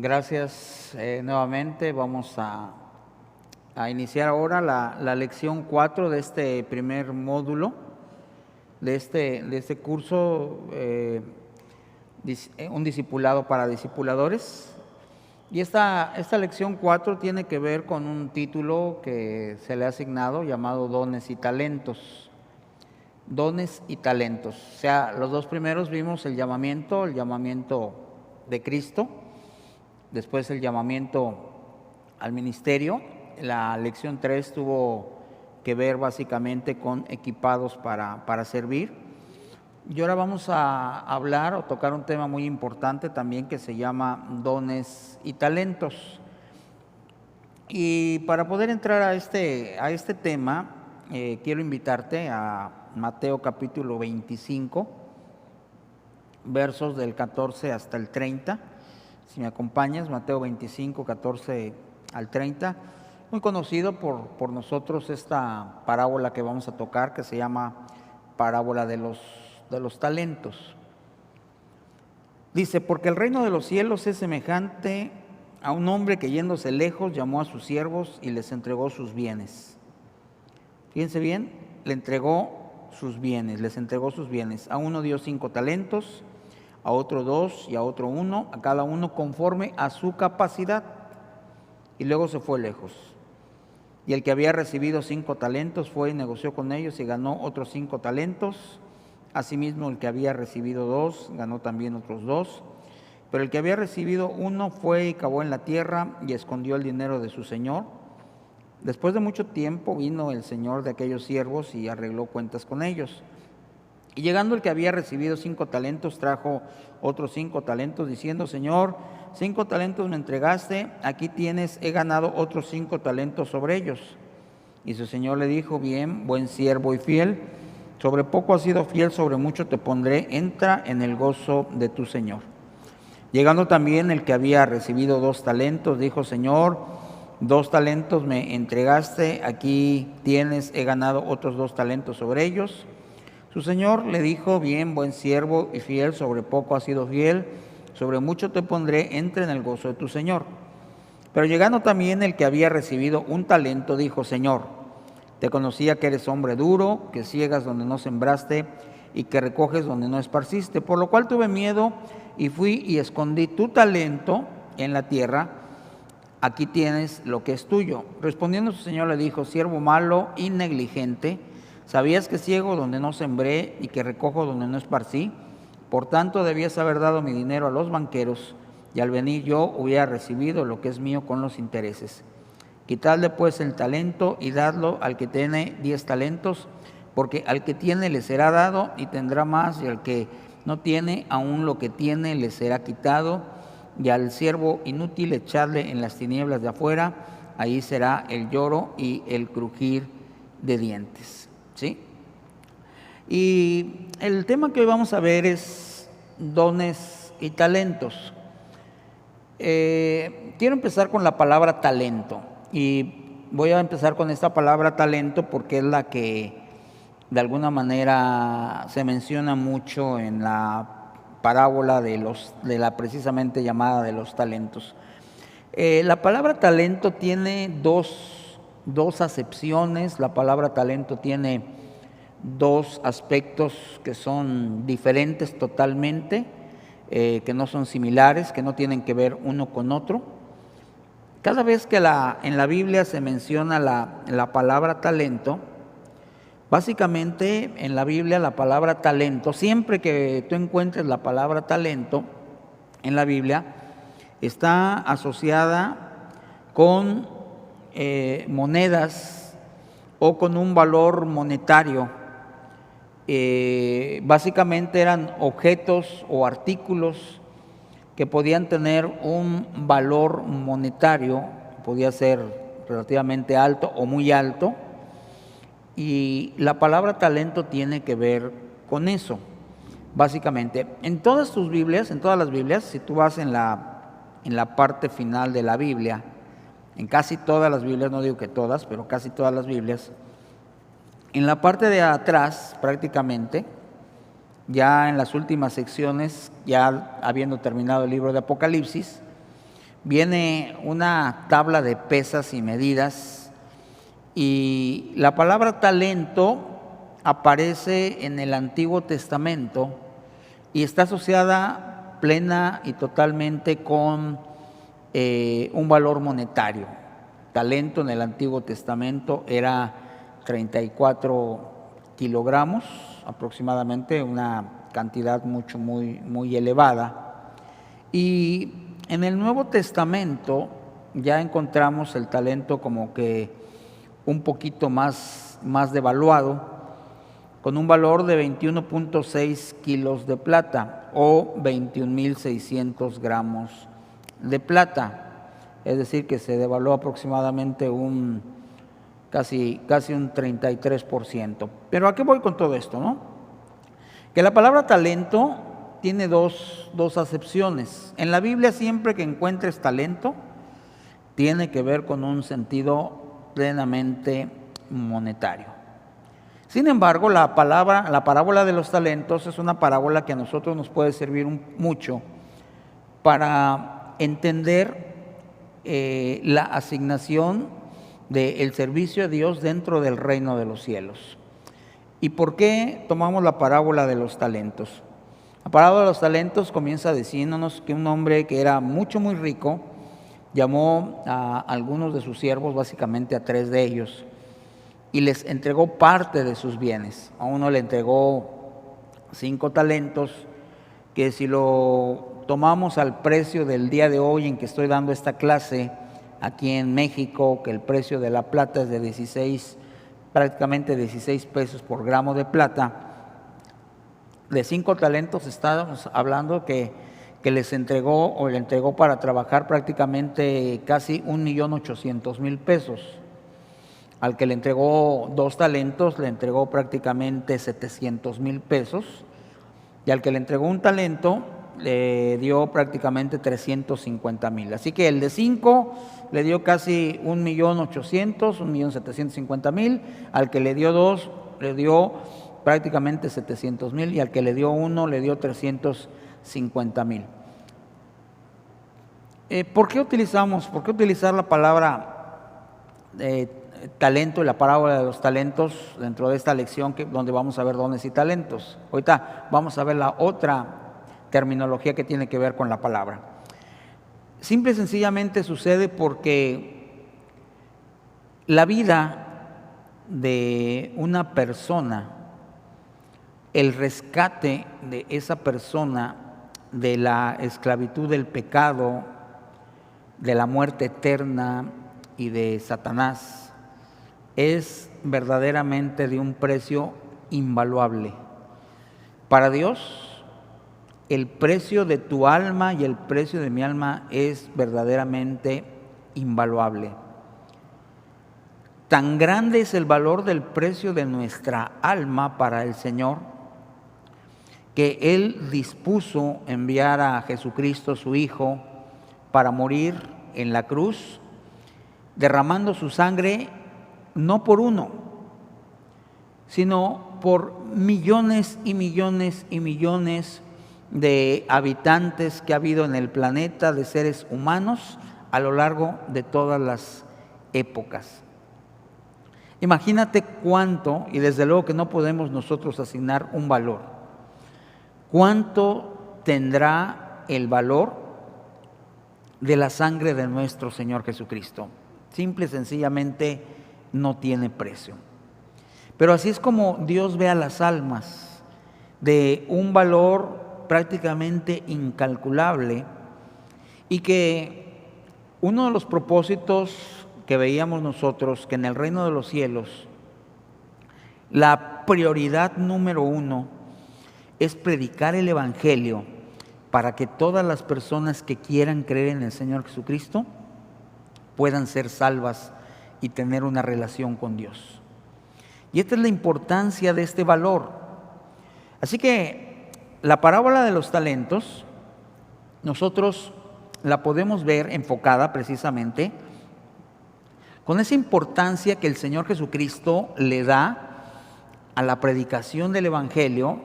Gracias nuevamente. Vamos a iniciar ahora la lección 4 de este primer módulo, de este curso, un discipulado para discipuladores. Y esta lección 4 tiene que ver con un título que se le ha asignado llamado Dones y Talentos. Dones y talentos. O sea, los dos primeros vimos el llamamiento de Cristo. Después el llamamiento al ministerio. La lección 3 tuvo que ver básicamente con equipados para servir. Y ahora vamos a hablar o tocar un tema muy importante también que se llama dones y talentos. Y para poder entrar a este tema, quiero invitarte a Mateo capítulo 25, versos del 14 hasta el 30. Si me acompañas, Mateo 25, 14 al 30. Muy conocido por nosotros esta parábola que vamos a tocar, que se llama parábola de los talentos. Dice: porque el reino de los cielos es semejante a un hombre que yéndose lejos llamó a sus siervos y les entregó sus bienes. Fíjense bien, les entregó sus bienes. A uno dio 5 talentos, a otro 2 y a otro 1, a cada uno conforme a su capacidad. Y luego se fue lejos. Y el que había recibido 5 talentos fue y negoció con ellos y ganó otros 5 talentos. Asimismo, el que había recibido 2 ganó también otros 2. Pero el que había recibido 1 fue y cavó en la tierra y escondió el dinero de su señor. Después de mucho tiempo vino el señor de aquellos siervos y arregló cuentas con ellos. Y llegando el que había recibido 5 talentos, trajo otros 5 talentos, diciendo: Señor, 5 talentos me entregaste, aquí tienes, he ganado otros 5 talentos sobre ellos. Y su señor le dijo: bien, buen siervo y fiel, sobre poco has sido fiel, sobre mucho te pondré, entra en el gozo de tu señor. Llegando también el que había recibido 2 talentos, dijo: Señor, 2 talentos me entregaste, aquí tienes, he ganado otros 2 talentos sobre ellos. Su señor le dijo: bien, buen siervo y fiel, sobre poco has sido fiel, sobre mucho te pondré, entra en el gozo de tu señor. Pero llegando también el que había recibido 1 talento, dijo: Señor, te conocía que eres hombre duro, que ciegas donde no sembraste y que recoges donde no esparciste, por lo cual tuve miedo y fui y escondí tu talento en la tierra, aquí tienes lo que es tuyo. Respondiendo su señor le dijo: siervo malo y negligente, ¿sabías que ciego donde no sembré y que recojo donde no esparcí? Por tanto debías haber dado mi dinero a los banqueros, y al venir yo hubiera recibido lo que es mío con los intereses. Quitadle pues el talento y dadlo al que tiene 10 talentos, porque al que tiene le será dado y tendrá más, y al que no tiene, aún lo que tiene le será quitado. Y al siervo inútil echadle en las tinieblas de afuera, ahí será el lloro y el crujir de dientes. ¿Sí? Y el tema que hoy vamos a ver es dones y talentos. Quiero empezar con la palabra talento, y voy a empezar con esta palabra talento porque es la que de alguna manera se menciona mucho en la parábola de la precisamente llamada de los talentos. La palabra talento tiene dos acepciones. La palabra talento tiene 2 aspectos que son diferentes totalmente, que no son similares, que no tienen que ver uno con otro. Cada vez que en la Biblia se menciona la palabra talento, básicamente en la Biblia la palabra talento, siempre que tú encuentres la palabra talento en la Biblia, está asociada con monedas o con un valor monetario. Básicamente eran objetos o artículos que podían tener un valor monetario, podía ser relativamente alto o muy alto, y la palabra talento tiene que ver con eso. Básicamente, en todas tus Biblias, en todas las Biblias, si tú vas en la parte final de la Biblia, en casi todas las Biblias, no digo que todas, pero casi todas las Biblias, en la parte de atrás prácticamente, ya en las últimas secciones, ya habiendo terminado el libro de Apocalipsis, viene una tabla de pesas y medidas, y la palabra talento aparece en el Antiguo Testamento y está asociada plena y totalmente con un valor monetario. Talento en el Antiguo Testamento era 34 kilogramos aproximadamente, una cantidad muy elevada. Y en el Nuevo Testamento ya encontramos el talento como que un poquito más devaluado, con un valor de 21.6 kilos de plata o 21.600 gramos de plata. Es decir, que se devaluó aproximadamente casi un 33%. Pero ¿a qué voy con todo esto, no? Que la palabra talento tiene dos acepciones. En la Biblia, siempre que encuentres talento, tiene que ver con un sentido plenamente monetario. Sin embargo, la parábola de los talentos es una parábola que a nosotros nos puede servir mucho para entender la asignación del servicio a Dios dentro del reino de los cielos. ¿Y por qué tomamos la parábola de los talentos? La parábola de los talentos comienza diciéndonos que un hombre que era muy rico llamó a algunos de sus siervos, básicamente a 3 de ellos, y les entregó parte de sus bienes. A uno le entregó 5 talentos, que si lo tomamos al precio del día de hoy en que estoy dando esta clase aquí en México, que el precio de la plata es de prácticamente 16 pesos por gramo de plata, de 5 talentos estamos hablando que les entregó o le entregó para trabajar prácticamente casi 1.800.000 pesos. Al que le entregó 2 talentos le entregó prácticamente 700.000 pesos, y al que le entregó 1 talento le dio prácticamente 350.000. Así que el de 5 le dio casi 1.800.000, 1.750.000, al que le dio 2 le dio prácticamente 700.000, y al que le dio 1 le dio 350.000. ¿Por qué utilizar la palabra talento y la parábola de los talentos dentro de esta lección donde vamos a ver dones y talentos? Ahorita vamos a ver la otra terminología que tiene que ver con la palabra. Simple y sencillamente sucede porque la vida de una persona, el rescate de esa persona de la esclavitud del pecado, de la muerte eterna y de Satanás, es verdaderamente de un precio invaluable. Para Dios, el precio de tu alma y el precio de mi alma es verdaderamente invaluable. Tan grande es el valor del precio de nuestra alma para el Señor, que Él dispuso enviar a Jesucristo, su Hijo, para morir en la cruz, derramando su sangre no por uno, sino por millones y millones y millones de habitantes que ha habido en el planeta, de seres humanos a lo largo de todas las épocas. Imagínate cuánto, y desde luego que no podemos nosotros asignar un valor, cuánto tendrá el valor de la sangre de nuestro Señor Jesucristo. Simple y sencillamente no tiene precio. Pero así es como Dios ve a las almas, de un valor prácticamente incalculable, y que uno de los propósitos que veíamos nosotros, que en el reino de los cielos la prioridad número 1 es predicar el Evangelio para que todas las personas que quieran creer en el Señor Jesucristo puedan ser salvas y tener una relación con Dios. Y esta es la importancia de este valor. Así que la parábola de los talentos nosotros la podemos ver enfocada precisamente con esa importancia que el Señor Jesucristo le da a la predicación del Evangelio,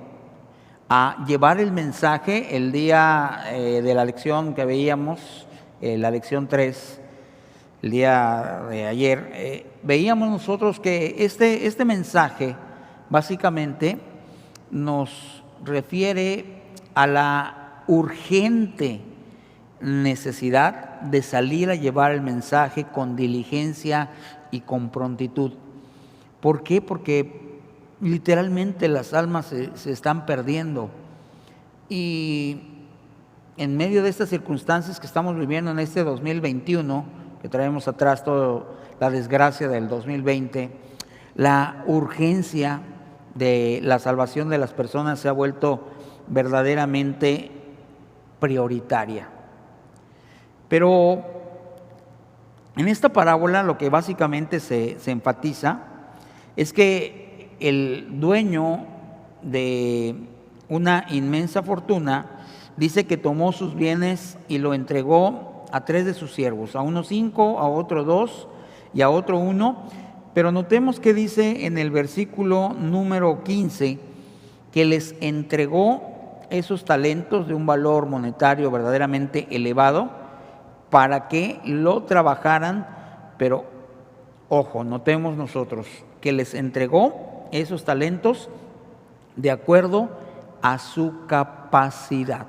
a llevar el mensaje. El día de la lección que veíamos la lección 3, el día de ayer, veíamos nosotros que este mensaje básicamente nos refiere a la urgente necesidad de salir a llevar el mensaje con diligencia y con prontitud. ¿Por qué? Porque literalmente las almas se están perdiendo, y en medio de estas circunstancias que estamos viviendo en este 2021, que traemos atrás toda la desgracia del 2020, la urgencia de la salvación de las personas se ha vuelto verdaderamente prioritaria. Pero en esta parábola lo que básicamente se enfatiza es que el dueño de una inmensa fortuna dice que tomó sus bienes y lo entregó a 3 de sus siervos, a uno 5, a otro 2 y a otro 1. Pero notemos que dice en el versículo número 15 que les entregó esos talentos de un valor monetario verdaderamente elevado para que lo trabajaran. Pero ojo, notemos nosotros que les entregó esos talentos de acuerdo a su capacidad,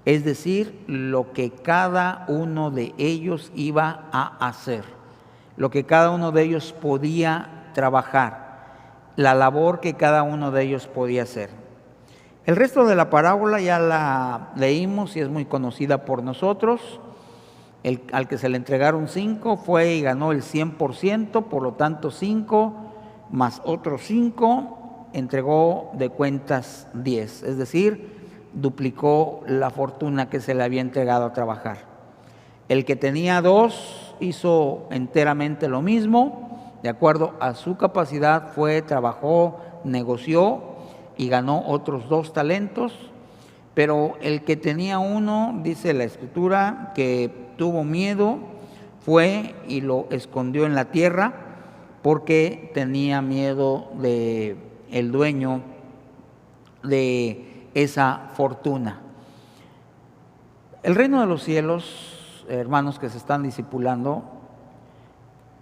es decir, lo que cada uno de ellos iba a hacer, lo que cada uno de ellos podía trabajar, la labor que cada uno de ellos podía hacer. El resto de la parábola ya la leímos y es muy conocida por nosotros. Al que se le entregaron 5 fue y ganó el 100%, por lo tanto 5 más otros 5 entregó de cuentas 10, es decir, duplicó la fortuna que se le había entregado a trabajar. El que tenía 2 hizo enteramente lo mismo, de acuerdo a su capacidad, trabajó, negoció y ganó otros 2 talentos. Pero el que tenía 1, dice la Escritura, que tuvo miedo, fue y lo escondió en la tierra porque tenía miedo de el dueño de esa fortuna. El reino de los cielos, hermanos que se están discipulando,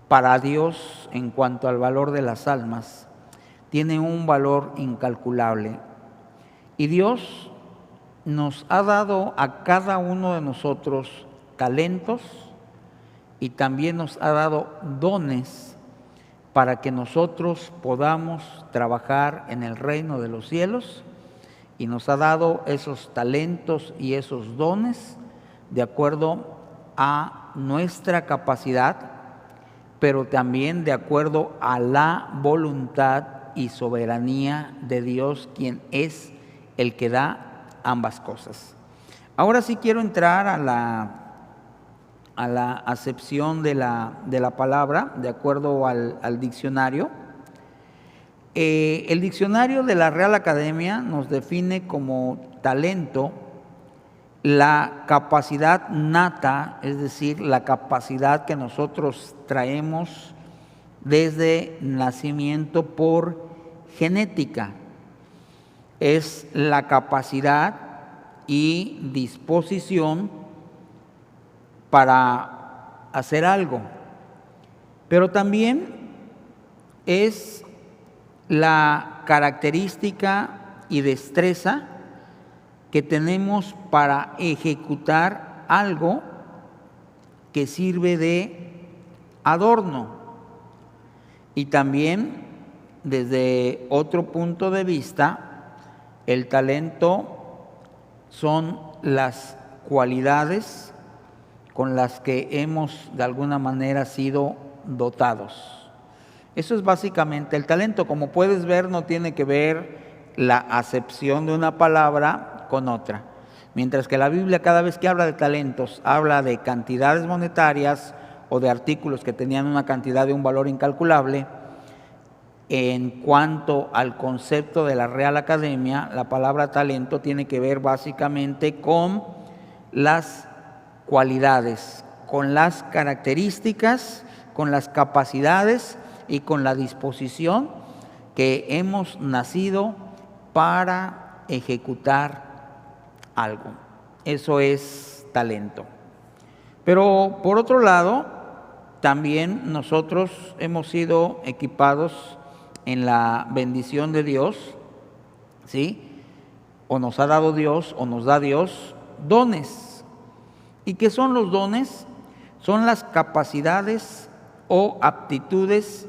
para Dios en cuanto al valor de las almas, tiene un valor incalculable. Y Dios nos ha dado a cada uno de nosotros talentos y también nos ha dado dones para que nosotros podamos trabajar en el reino de los cielos, y nos ha dado esos talentos y esos dones de acuerdo a nuestra capacidad, pero también de acuerdo a la voluntad y soberanía de Dios, quien es el que da ambas cosas. Ahora sí quiero entrar a la acepción de la palabra de acuerdo al diccionario. El diccionario de la Real Academia nos define como talento la capacidad nata, es decir, la capacidad que nosotros traemos desde nacimiento por genética. Es la capacidad y disposición para hacer algo, pero también es la característica y destreza que tenemos para ejecutar algo que sirve de adorno. Y también, desde otro punto de vista, el talento son las cualidades con las que hemos de alguna manera sido dotados. Eso es básicamente el talento. Como puedes ver, no tiene que ver la acepción de una palabra con otra. Mientras que la Biblia, cada vez que habla de talentos, habla de cantidades monetarias o de artículos que tenían una cantidad de un valor incalculable, en cuanto al concepto de la Real Academia, la palabra talento tiene que ver básicamente con las cualidades, con las características, con las capacidades y con la disposición que hemos nacido para ejecutar algo. Eso es talento. Pero por otro lado, también nosotros hemos sido equipados en la bendición de Dios, ¿sí? O nos ha dado Dios, o nos da Dios, dones. ¿Y qué son los dones? Son las capacidades o aptitudes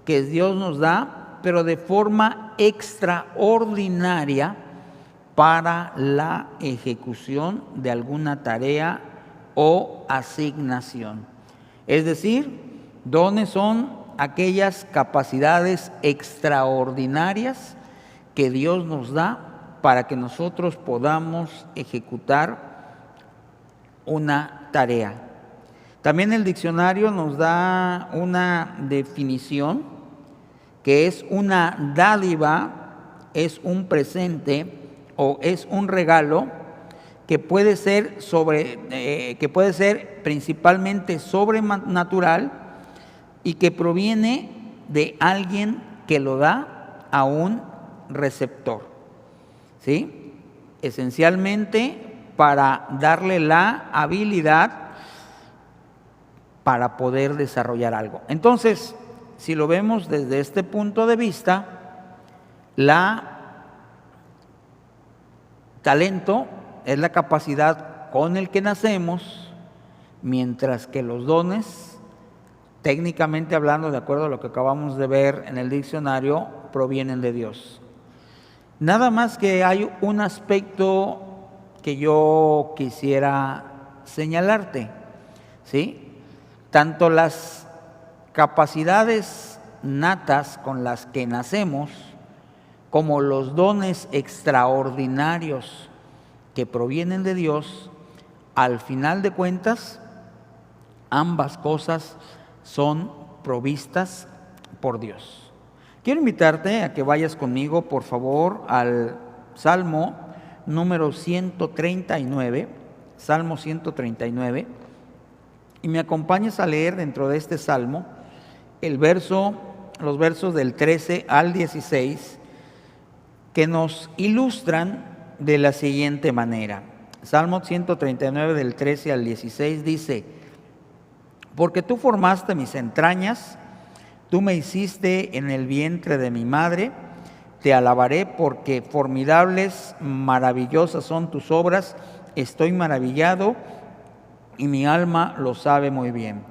que Dios nos da, pero de forma extraordinaria para la ejecución de alguna tarea o asignación. Es decir, dones son aquellas capacidades extraordinarias que Dios nos da para que nosotros podamos ejecutar una tarea. También el diccionario nos da una definición que es una dádiva, es un presente o es un regalo que puede ser principalmente sobrenatural y que proviene de alguien que lo da a un receptor, ¿sí? Esencialmente para darle la habilidad para poder desarrollar algo. Entonces, si lo vemos desde este punto de vista, talento es la capacidad con el que nacemos, mientras que los dones, técnicamente hablando, de acuerdo a lo que acabamos de ver en el diccionario, provienen de Dios. Nada más que hay un aspecto que yo quisiera señalarte, ¿sí? Tanto las capacidades natas con las que nacemos, como los dones extraordinarios que provienen de Dios, al final de cuentas, ambas cosas son provistas por Dios. Quiero invitarte a que vayas conmigo, por favor, al Salmo número 139, Salmo 139, y me acompañes a leer dentro de este Salmo los versos del 13 al 16, que nos ilustran de la siguiente manera. Salmo 139 del 13 al 16 dice: porque tú formaste mis entrañas, tú me hiciste en el vientre de mi madre, te alabaré porque formidables, maravillosas son tus obras, estoy maravillado y mi alma lo sabe muy bien.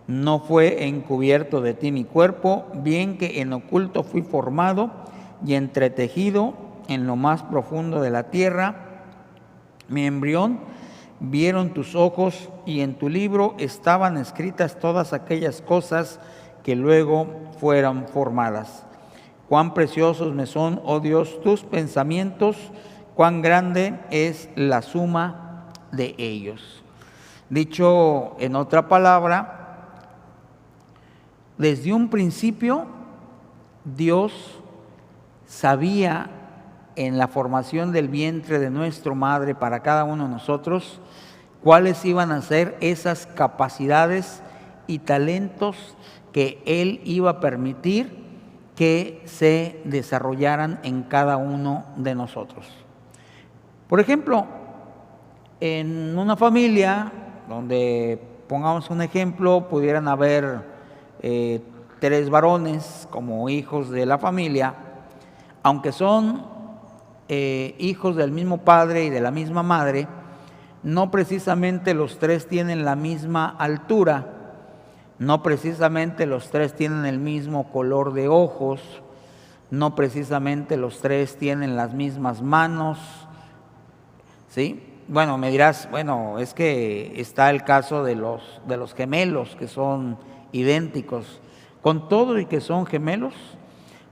No fue encubierto de ti mi cuerpo, bien que en oculto fui formado y entretejido en lo más profundo de la tierra. Mi embrión vieron tus ojos y en tu libro estaban escritas todas aquellas cosas que luego fueron formadas. Cuán preciosos me son, oh Dios, tus pensamientos, cuán grande es la suma de ellos. Dicho en otra palabra, desde un principio Dios sabía en la formación del vientre de nuestra madre para cada uno de nosotros cuáles iban a ser esas capacidades y talentos que Él iba a permitir que se desarrollaran en cada uno de nosotros. Por ejemplo, en una familia donde, pongamos un ejemplo, pudieran haber 3 varones como hijos de la familia, aunque son hijos del mismo padre y de la misma madre, no precisamente los 3 tienen la misma altura, no precisamente los 3 tienen el mismo color de ojos, no precisamente los 3 tienen las mismas manos, ¿sí? Bueno, me dirás, bueno, es que está el caso de los gemelos que son idénticos. Con todo y que son gemelos,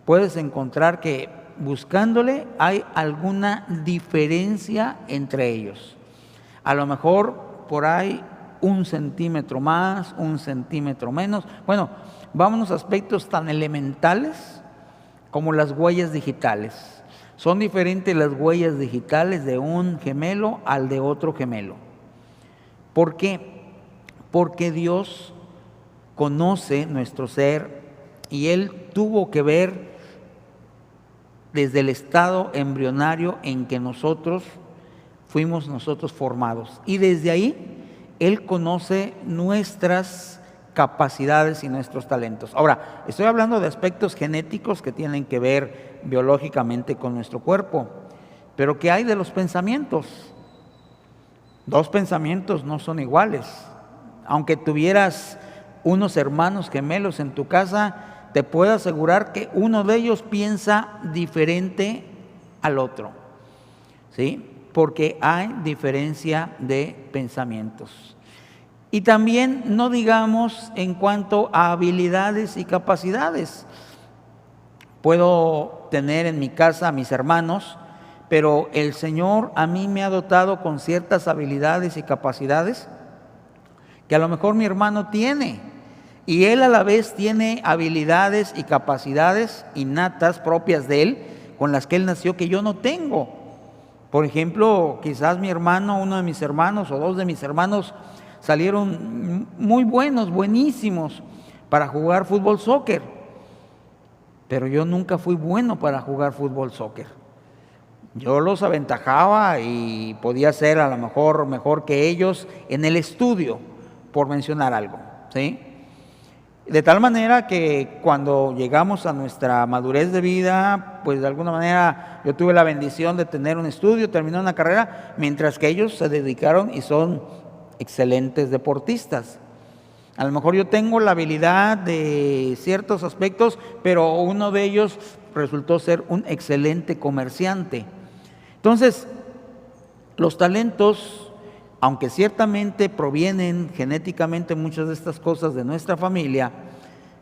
puedes encontrar que buscándole hay alguna diferencia entre ellos. A lo mejor por ahí 1 centímetro más, 1 centímetro menos. Bueno, vámonos a aspectos tan elementales como las huellas digitales. Son diferentes las huellas digitales de un gemelo al de otro gemelo. ¿Por qué? Porque Dios conoce nuestro ser y Él tuvo que ver desde el estado embrionario en que fuimos nosotros formados. Y desde ahí Él conoce nuestras capacidades y nuestros talentos. Ahora, estoy hablando de aspectos genéticos que tienen que ver biológicamente con nuestro cuerpo, pero ¿qué hay de los pensamientos? Dos pensamientos no son iguales. Aunque tuvieras unos hermanos gemelos en tu casa, te puedo asegurar que uno de ellos piensa diferente al otro, ¿sí? Porque hay diferencia de pensamientos. Y también no digamos en cuanto a habilidades y capacidades. Puedo tener en mi casa a mis hermanos, pero el Señor a mí me ha dotado con ciertas habilidades y capacidades que a lo mejor mi hermano tiene, y él a la vez tiene habilidades y capacidades innatas propias de él, con las que él nació, que yo no tengo. Por ejemplo, quizás mi hermano, uno de mis hermanos o dos de mis hermanos salieron muy buenos, buenísimos para jugar fútbol soccer, pero yo nunca fui bueno para jugar fútbol soccer. Yo los aventajaba y podía ser a lo mejor que ellos en el estudio, por mencionar algo, ¿sí? De tal manera que cuando llegamos a nuestra madurez de vida, pues de alguna manera yo tuve la bendición de tener un estudio, terminar una carrera, mientras que ellos se dedicaron y son excelentes deportistas. A lo mejor yo tengo la habilidad de ciertos aspectos, pero uno de ellos resultó ser un excelente comerciante. Entonces, los talentos, aunque ciertamente provienen genéticamente muchas de estas cosas de nuestra familia,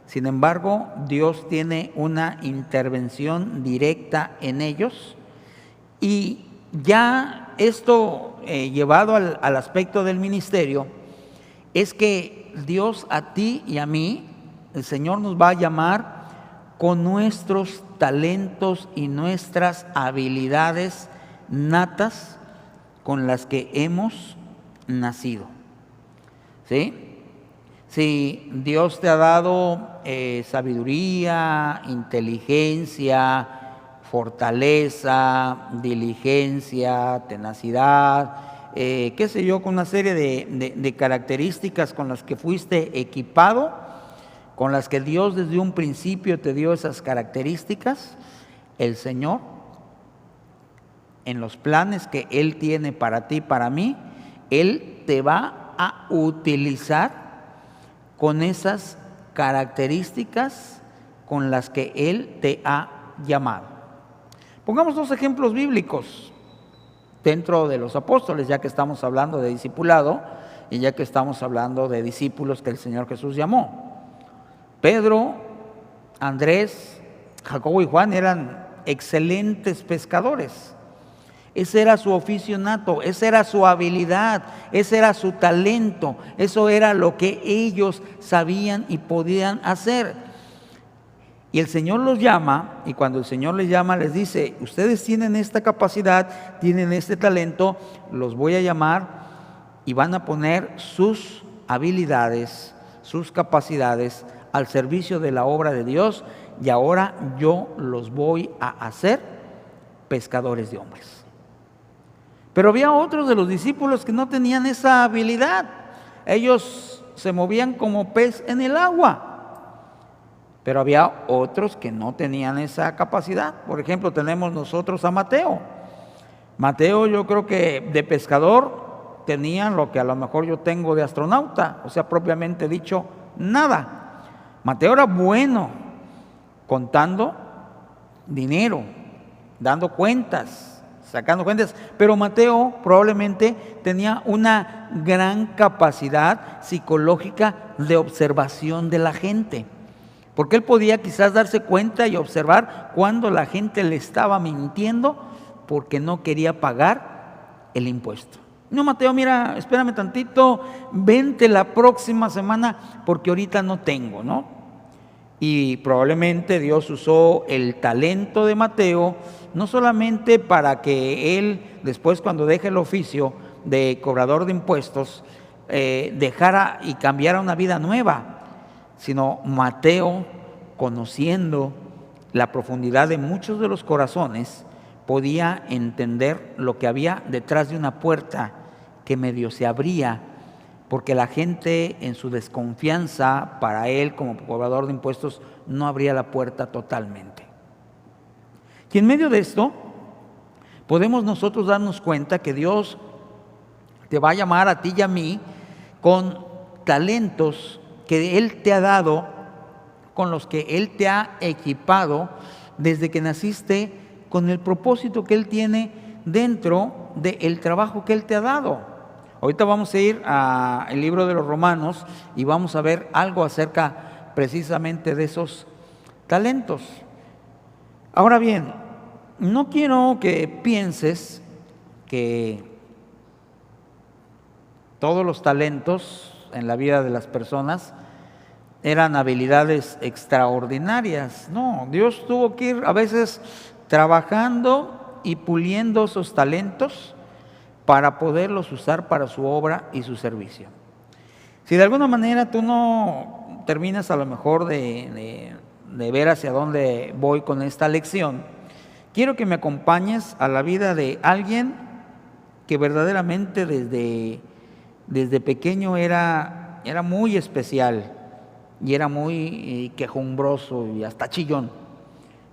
sin embargo, Dios tiene una intervención directa en ellos, y ya esto llevado al aspecto del ministerio, es que Dios a ti y a mí, el Señor nos va a llamar con nuestros talentos y nuestras habilidades natas con las que hemos nacido, ¿sí? Si Dios te ha dado sabiduría, inteligencia, fortaleza, diligencia, tenacidad, qué sé yo, con una serie de características con las que fuiste equipado, con las que Dios desde un principio te dio esas características, el Señor, en los planes que Él tiene para ti, para mí, Él te va a utilizar con esas características con las que Él te ha llamado. Pongamos dos ejemplos bíblicos dentro de los apóstoles, ya que estamos hablando de discipulado y ya que estamos hablando de discípulos que el Señor Jesús llamó. Pedro, Andrés, Jacobo y Juan eran excelentes pescadores. Ese era su oficio nato, esa era su habilidad, ese era su talento, eso era lo que ellos sabían y podían hacer. Y el Señor los llama, y cuando el Señor les llama les dice: ustedes tienen esta capacidad, tienen este talento, los voy a llamar y van a poner sus habilidades, sus capacidades al servicio de la obra de Dios, y ahora yo los voy a hacer pescadores de hombres. Pero había otros de los discípulos que no tenían esa habilidad. Ellos se movían como pez en el agua. Pero había otros que no tenían esa capacidad. Por ejemplo, tenemos nosotros a Mateo. Mateo, yo creo que de pescador tenía lo que a lo mejor yo tengo de astronauta, o sea, propiamente dicho, nada. Mateo era bueno contando dinero, dando cuentas, sacando cuentas, pero Mateo probablemente tenía una gran capacidad psicológica de observación de la gente, porque él podía quizás darse cuenta y observar cuando la gente le estaba mintiendo porque no quería pagar el impuesto. No, Mateo, mira, espérame tantito, vente la próxima semana porque ahorita no tengo, ¿no? Y probablemente Dios usó el talento de Mateo no solamente para que él después, cuando deje el oficio de cobrador de impuestos, dejara y cambiara una vida nueva, sino Mateo, conociendo la profundidad de muchos de los corazones, podía entender lo que había detrás de una puerta que medio se abría porque la gente en su desconfianza para él como cobrador de impuestos no abría la puerta totalmente. Y en medio de esto podemos nosotros darnos cuenta que Dios te va a llamar a ti y a mí con talentos que Él te ha dado, con los que Él te ha equipado desde que naciste, con el propósito que Él tiene dentro del trabajo que Él te ha dado. Ahorita vamos a ir al libro de los Romanos y vamos a ver algo acerca precisamente de esos talentos. Ahora bien, no quiero que pienses que todos los talentos en la vida de las personas eran habilidades extraordinarias. No, Dios tuvo que ir a veces trabajando y puliendo esos talentos para poderlos usar para su obra y su servicio. Si de alguna manera tú no terminas a lo mejor de ver hacia dónde voy con esta lección, quiero que me acompañes a la vida de alguien que verdaderamente desde pequeño era muy especial y era muy quejumbroso y hasta chillón.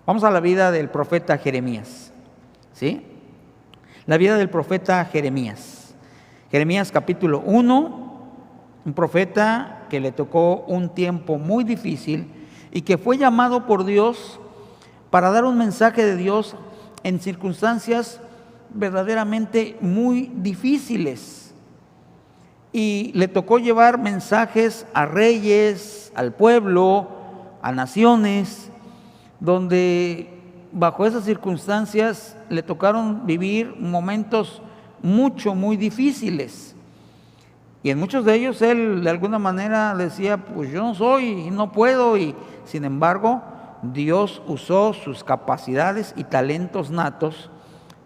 Vamos a la vida del profeta Jeremías, ¿sí? La vida del profeta Jeremías. Jeremías capítulo 1, un profeta que le tocó un tiempo muy difícil y que fue llamado por Dios para dar un mensaje de Dios en circunstancias verdaderamente muy difíciles. Y le tocó llevar mensajes a reyes, al pueblo, a naciones, donde bajo esas circunstancias le tocaron vivir momentos muy difíciles. Y en muchos de ellos él de alguna manera decía, pues yo no soy y no puedo, y sin embargo Dios usó sus capacidades y talentos natos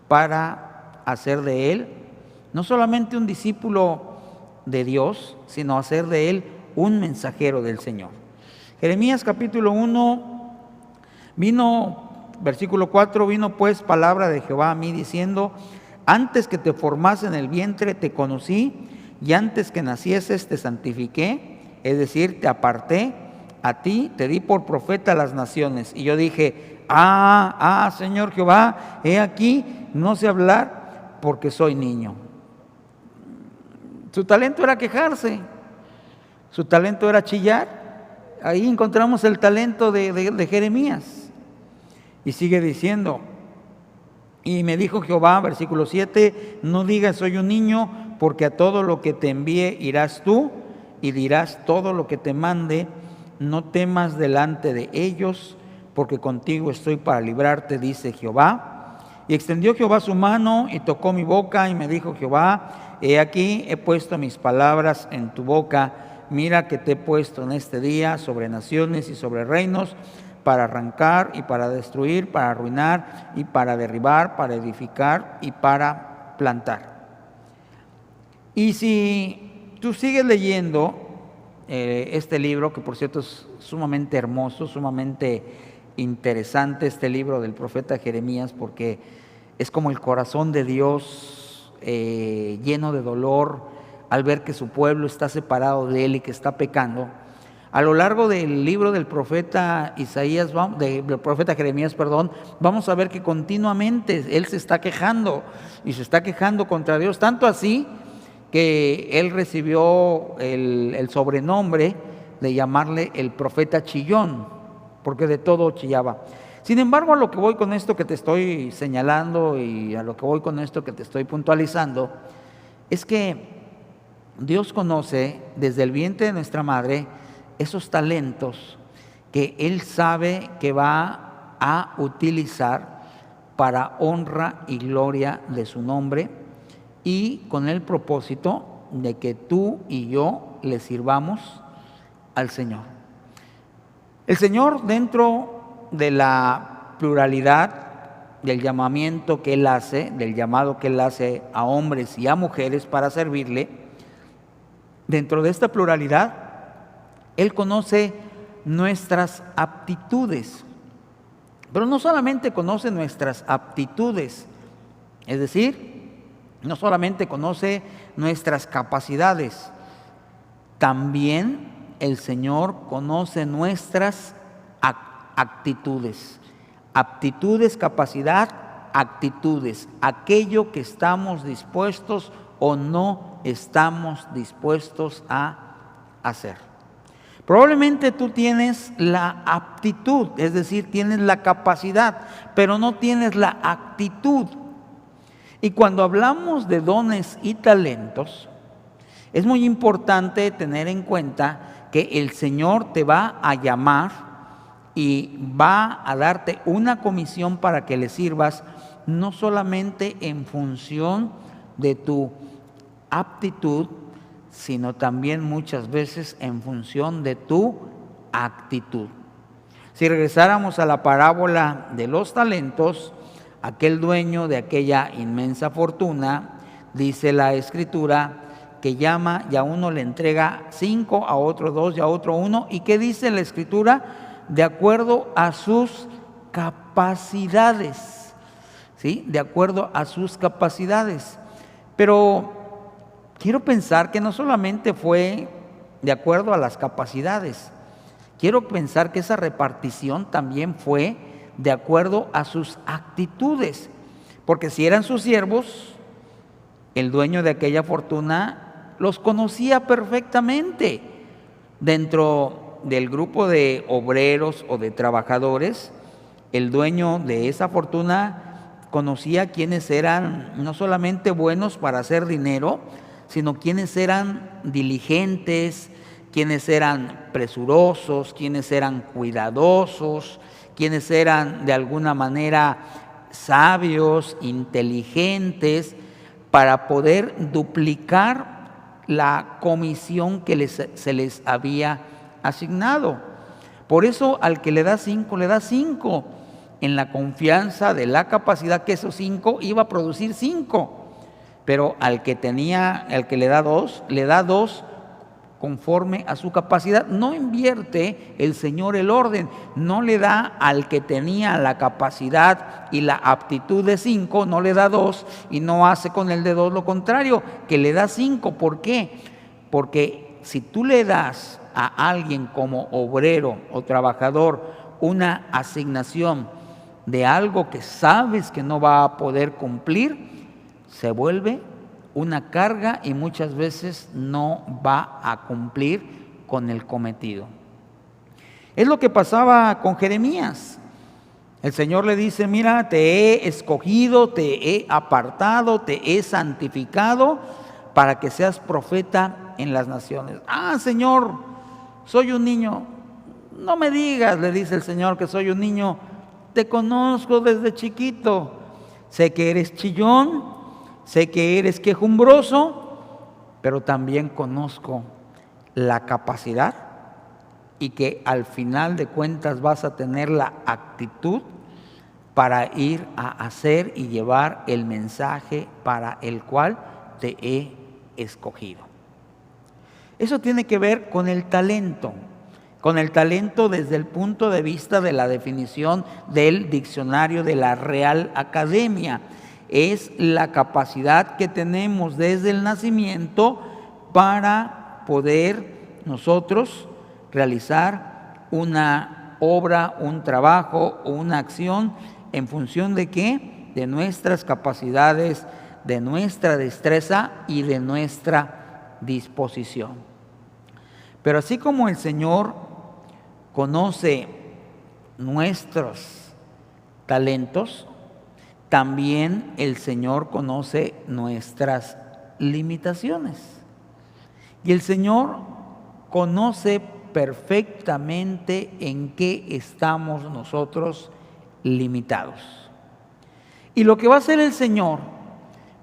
para hacer de él no solamente un discípulo de Dios, sino hacer de él un mensajero del Señor. Jeremías capítulo 1 vino, versículo 4, vino pues palabra de Jehová a mí diciendo, antes que te formase en el vientre te conocí, y antes que nacieses te santifiqué, es decir, te aparté, a ti te di por profeta a las naciones. Y yo dije, Señor Jehová, he aquí, no sé hablar porque soy niño. Su talento era quejarse, su talento era chillar. Ahí encontramos el talento de Jeremías. Y sigue diciendo, y me dijo Jehová, versículo 7, no digas soy un niño, porque a todo lo que te envíe irás tú, y dirás todo lo que te mande, no temas delante de ellos, porque contigo estoy para librarte, dice Jehová. Y extendió Jehová su mano, y tocó mi boca, y me dijo Jehová, he aquí, he puesto mis palabras en tu boca, mira que te he puesto en este día sobre naciones y sobre reinos, para arrancar y para destruir, para arruinar y para derribar, para edificar y para plantar. Y si tú sigues leyendo este libro, que por cierto es sumamente hermoso, sumamente interesante este libro del profeta Jeremías, porque es como el corazón de Dios lleno de dolor al ver que su pueblo está separado de él y que está pecando. A lo largo del libro del profeta del profeta Jeremías, vamos a ver que continuamente él se está quejando y se está quejando contra Dios, tanto así que él recibió el sobrenombre de llamarle el profeta chillón, porque de todo chillaba. Sin embargo, a lo que voy con esto que te estoy señalando y a lo que voy con esto que te estoy puntualizando, es que Dios conoce desde el vientre de nuestra madre esos talentos que Él sabe que va a utilizar para honra y gloria de su nombre y con el propósito de que tú y yo le sirvamos al Señor. El Señor, dentro de la pluralidad del llamamiento que Él hace, del llamado que Él hace a hombres y a mujeres para servirle, dentro de esta pluralidad Él conoce nuestras aptitudes, pero no solamente conoce nuestras aptitudes, es decir, no solamente conoce nuestras capacidades, también el Señor conoce nuestras actitudes, aptitudes, capacidad, actitudes, aquello que estamos dispuestos o no estamos dispuestos a hacer. Probablemente tú tienes la aptitud, es decir, tienes la capacidad, pero no tienes la actitud. Y cuando hablamos de dones y talentos, es muy importante tener en cuenta que el Señor te va a llamar y va a darte una comisión para que le sirvas, no solamente en función de tu aptitud, sino también muchas veces en función de tu actitud. Si regresáramos a la parábola de los talentos, aquel dueño de aquella inmensa fortuna, dice la Escritura, que llama y a uno le entrega 5, a otro 2 y a otro 1. ¿Y qué dice la Escritura? De acuerdo a sus capacidades, ¿sí? De acuerdo a sus capacidades. Pero quiero pensar que no solamente fue de acuerdo a las capacidades, quiero pensar que esa repartición también fue de acuerdo a sus actitudes, porque si eran sus siervos, el dueño de aquella fortuna los conocía perfectamente. Dentro del grupo de obreros o de trabajadores, el dueño de esa fortuna conocía quiénes eran no solamente buenos para hacer dinero, sino quienes eran diligentes, quienes eran presurosos, quienes eran cuidadosos, quienes eran de alguna manera sabios, inteligentes, para poder duplicar la comisión que se les había asignado. Por eso al que le da 5, le da 5, en la confianza de la capacidad que esos 5 iba a producir 5. Pero al que le da 2, le da 2 conforme a su capacidad. No invierte el Señor el orden, no le da al que tenía la capacidad y la aptitud de 5, no le da 2 y no hace con el de 2 lo contrario, que le da 5. ¿Por qué? Porque si tú le das a alguien como obrero o trabajador una asignación de algo que sabes que no va a poder cumplir, se vuelve una carga y muchas veces no va a cumplir con el cometido. Es lo que pasaba con Jeremías. El Señor le dice: mira, te he escogido, te he apartado, te he santificado para que seas profeta en las naciones. Ah, Señor, soy un niño. No me digas, le dice el Señor, que soy un niño. Te conozco desde chiquito. Sé que eres chillón, sé que eres quejumbroso, pero también conozco la capacidad y que al final de cuentas vas a tener la actitud para ir a hacer y llevar el mensaje para el cual te he escogido. Eso tiene que ver con el talento desde el punto de vista de la definición del diccionario de la Real Academia. Es la capacidad que tenemos desde el nacimiento para poder nosotros realizar una obra, un trabajo o una acción en función de ¿qué? De nuestras capacidades, de nuestra destreza y de nuestra disposición. Pero así como el Señor conoce nuestros talentos, también el Señor conoce nuestras limitaciones. Y el Señor conoce perfectamente en qué estamos nosotros limitados. Y lo que va a hacer el Señor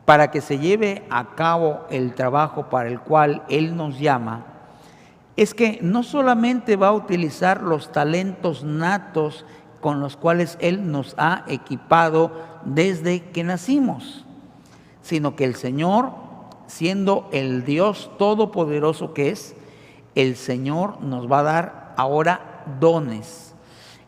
para que se lleve a cabo el trabajo para el cual Él nos llama, es que no solamente va a utilizar los talentos natos con los cuales Él nos ha equipado desde que nacimos, sino que el Señor, siendo el Dios todopoderoso que es, el Señor nos va a dar ahora dones.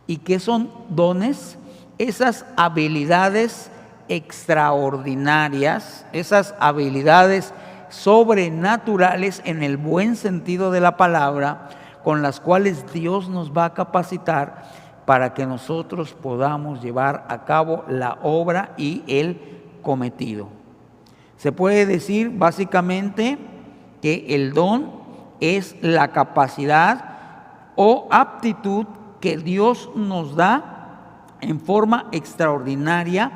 ¿Y qué son dones? Esas habilidades extraordinarias, esas habilidades sobrenaturales en el buen sentido de la palabra, con las cuales Dios nos va a capacitar para que nosotros podamos llevar a cabo la obra y el cometido. Se puede decir básicamente que el don es la capacidad o aptitud que Dios nos da en forma extraordinaria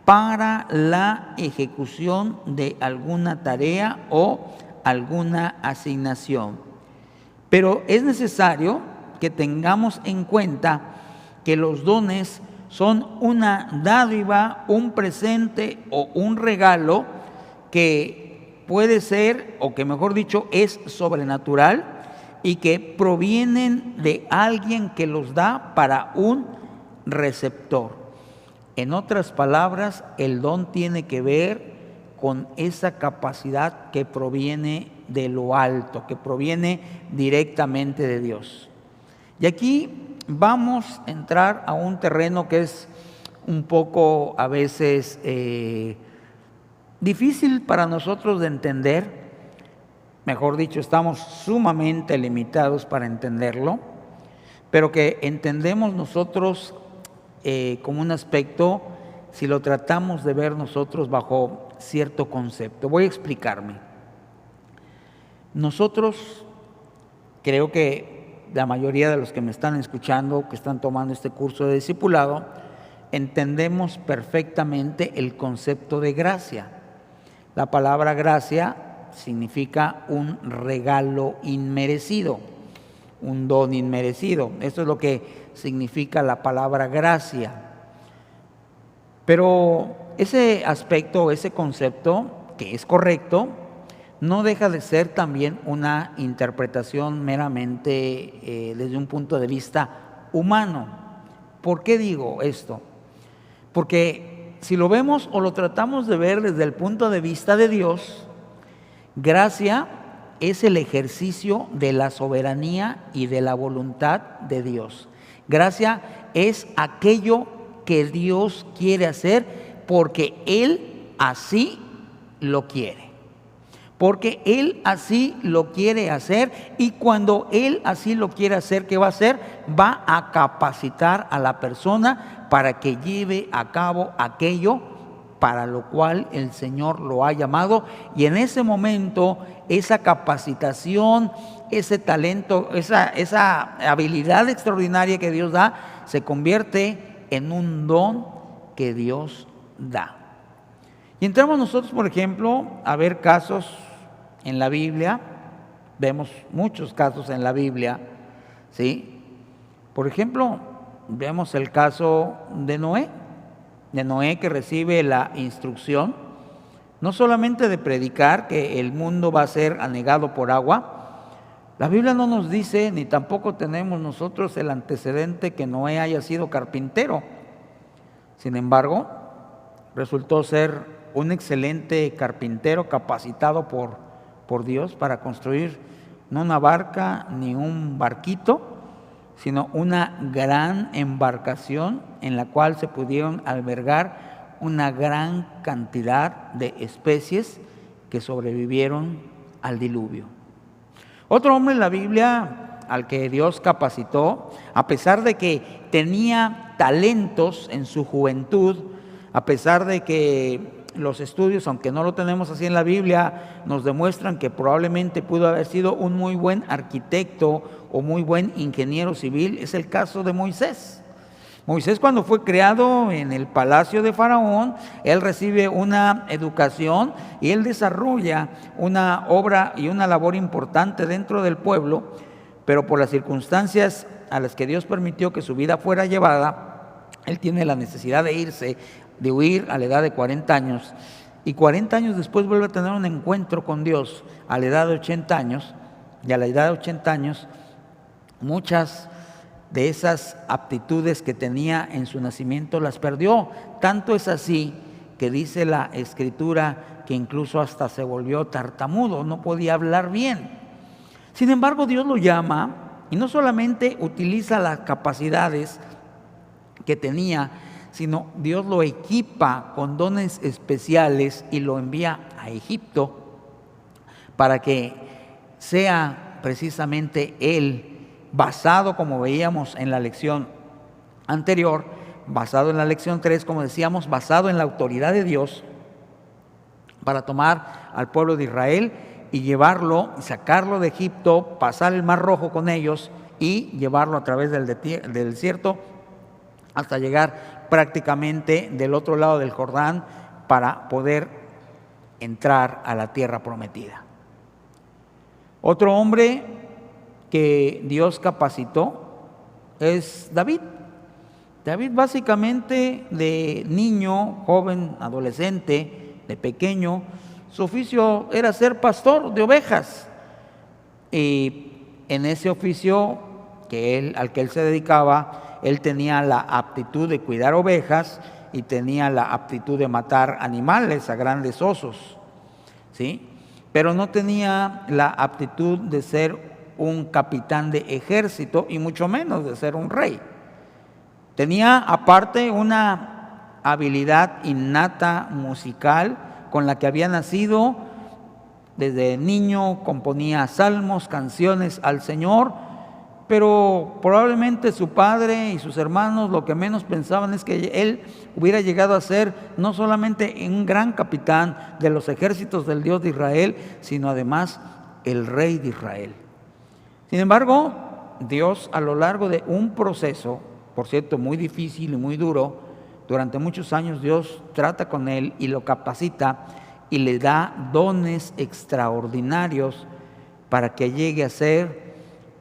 para la ejecución de alguna tarea o alguna asignación. Pero es necesario que tengamos en cuenta que los dones son una dádiva, un presente o un regalo que puede ser, o que mejor dicho, es sobrenatural y que provienen de alguien que los da para un receptor. En otras palabras, el don tiene que ver con esa capacidad que proviene de lo alto, que proviene directamente de Dios. Y aquí vamos a entrar a un terreno que es un poco a veces difícil para nosotros de entender. Mejor dicho, estamos sumamente limitados para entenderlo, pero que entendemos nosotros como un aspecto si lo tratamos de ver nosotros bajo cierto concepto. Voy a explicarme. Nosotros, creo que la mayoría de los que me están escuchando, que están tomando este curso de discipulado, entendemos perfectamente el concepto de gracia. La palabra gracia significa un regalo inmerecido, un don inmerecido. Esto es lo que significa la palabra gracia. Pero ese aspecto, ese concepto, que es correcto, no deja de ser también una interpretación meramente desde un punto de vista humano. ¿Por qué digo esto? Porque si lo vemos o lo tratamos de ver desde el punto de vista de Dios, gracia es el ejercicio de la soberanía y de la voluntad de Dios. Gracia es aquello que Dios quiere hacer porque Él así lo quiere. Porque Él así lo quiere hacer, y cuando Él así lo quiere hacer, ¿qué va a hacer? Va a capacitar a la persona para que lleve a cabo aquello para lo cual el Señor lo ha llamado, y en ese momento esa capacitación, ese talento, esa habilidad extraordinaria que Dios da, se convierte en un don que Dios da. Y entramos nosotros, por ejemplo, a ver casos en la Biblia. Vemos muchos casos en la Biblia, ¿sí? Por ejemplo, vemos el caso de Noé, que recibe la instrucción no solamente de predicar que el mundo va a ser anegado por agua. La Biblia no nos dice, ni tampoco tenemos nosotros el antecedente que Noé haya sido carpintero. Sin embargo, resultó ser un excelente carpintero capacitado por Dios para construir no una barca ni un barquito, sino una gran embarcación en la cual se pudieron albergar una gran cantidad de especies que sobrevivieron al diluvio. Otro hombre en la Biblia al que Dios capacitó, a pesar de que tenía talentos en su juventud, a pesar de que los estudios, aunque no lo tenemos así en la Biblia, nos demuestran que probablemente pudo haber sido un muy buen arquitecto o muy buen ingeniero civil, es el caso de Moisés. Moisés, cuando fue creado en el palacio de Faraón, él recibe una educación y él desarrolla una obra y una labor importante dentro del pueblo, pero por las circunstancias a las que Dios permitió que su vida fuera llevada, él tiene la necesidad de huir a la edad de 40 años, y 40 años después vuelve a tener un encuentro con Dios a la edad de 80 años, y a la edad de 80 años muchas de esas aptitudes que tenía en su nacimiento las perdió. Tanto es así que dice la Escritura que incluso hasta se volvió tartamudo, no podía hablar bien. Sin embargo, Dios lo llama y no solamente utiliza las capacidades que tenía, sino Dios lo equipa con dones especiales y lo envía a Egipto, para que sea precisamente él, basado, como veíamos en la lección anterior, basado en la lección 3, como decíamos, basado en la autoridad de Dios, para tomar al pueblo de Israel y llevarlo, sacarlo de Egipto, pasar el Mar Rojo con ellos y llevarlo a través del desierto hasta llegar prácticamente del otro lado del Jordán para poder entrar a la tierra prometida. Otro hombre que Dios capacitó es David. David, básicamente, de niño, joven, adolescente, de pequeño, su oficio era ser pastor de ovejas. Y en ese oficio al que él se dedicaba, él tenía la aptitud de cuidar ovejas y tenía la aptitud de matar animales, a grandes osos, ¿sí? Pero no tenía la aptitud de ser un capitán de ejército y mucho menos de ser un rey. Tenía aparte una habilidad innata musical con la que había nacido. Desde niño componía salmos, canciones al Señor, pero probablemente su padre y sus hermanos lo que menos pensaban es que él hubiera llegado a ser no solamente un gran capitán de los ejércitos del Dios de Israel, sino además el rey de Israel. Sin embargo, Dios, a lo largo de un proceso, por cierto, muy difícil y muy duro, durante muchos años Dios trata con él y lo capacita y le da dones extraordinarios para que llegue a ser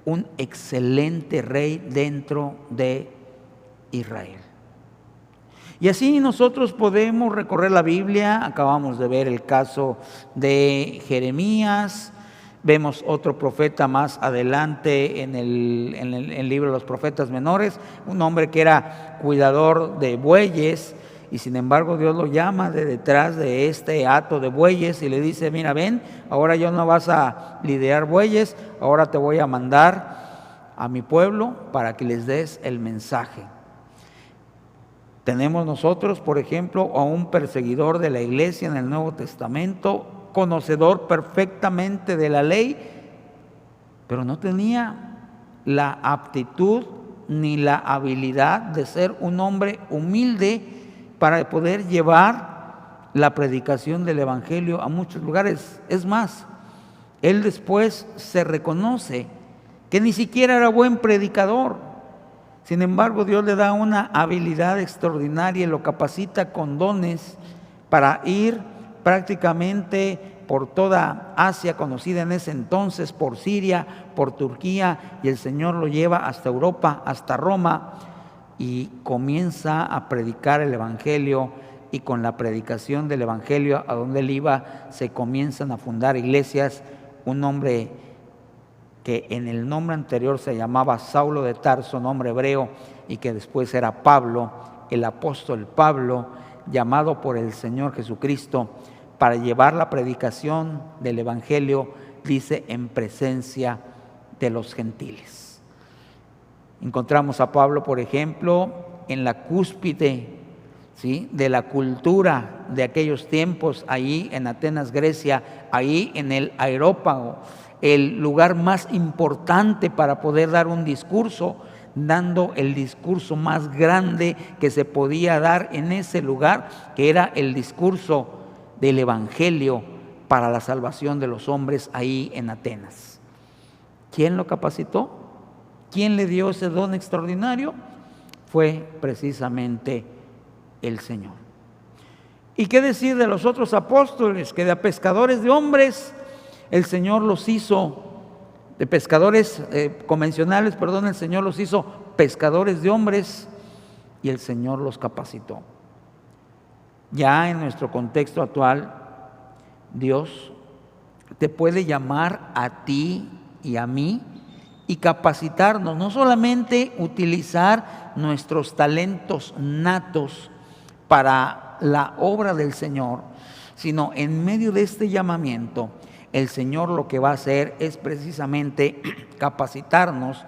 un excelente rey dentro de Israel. Y así nosotros podemos recorrer la Biblia. Acabamos de ver el caso de Jeremías. Vemos otro profeta más adelante en el libro de los profetas menores, un hombre que era cuidador de bueyes, y sin embargo Dios lo llama de detrás de este hato de bueyes y le dice: mira, ven, ahora ya no vas a lidiar bueyes, ahora te voy a mandar a mi pueblo para que les des el mensaje. Tenemos nosotros, por ejemplo, a un perseguidor de la iglesia en el Nuevo Testamento, conocedor perfectamente de la ley, pero no tenía la aptitud ni la habilidad de ser un hombre humilde para poder llevar la predicación del evangelio a muchos lugares. Es más, él después se reconoce que ni siquiera era buen predicador. Sin embargo, Dios le da una habilidad extraordinaria y lo capacita con dones para ir prácticamente por toda Asia, conocida en ese entonces, por Siria, por Turquía, y el Señor lo lleva hasta Europa, hasta Roma, y comienza a predicar el evangelio, y con la predicación del evangelio a donde él iba se comienzan a fundar iglesias. Un hombre que en el nombre anterior se llamaba Saulo de Tarso, nombre hebreo, y que después era Pablo, el apóstol Pablo, llamado por el Señor Jesucristo para llevar la predicación del evangelio, dice, en presencia de los gentiles. Encontramos a Pablo, por ejemplo, en la cúspide, ¿sí?, de la cultura de aquellos tiempos, ahí en Atenas, Grecia, ahí en el Areópago, el lugar más importante para poder dar un discurso, dando el discurso más grande que se podía dar en ese lugar, que era el discurso del evangelio para la salvación de los hombres ahí en Atenas. ¿Quién lo capacitó? ¿Quién le dio ese don extraordinario? Fue precisamente el Señor. ¿Y qué decir de los otros apóstoles? Que de pescadores de hombres el Señor los hizo, de pescadores convencionales, el Señor los hizo pescadores de hombres y el Señor los capacitó. Ya en nuestro contexto actual, Dios te puede llamar a ti y a mí y capacitarnos, no solamente utilizar nuestros talentos natos para la obra del Señor, sino en medio de este llamamiento, el Señor lo que va a hacer es precisamente capacitarnos,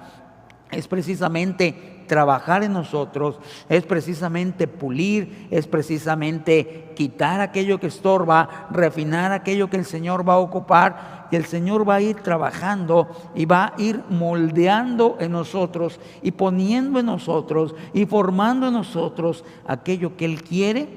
es precisamente trabajar en nosotros, es precisamente pulir, es precisamente quitar aquello que estorba, refinar aquello que el Señor va a ocupar, y el Señor va a ir trabajando y va a ir moldeando en nosotros y poniendo en nosotros y formando en nosotros aquello que Él quiere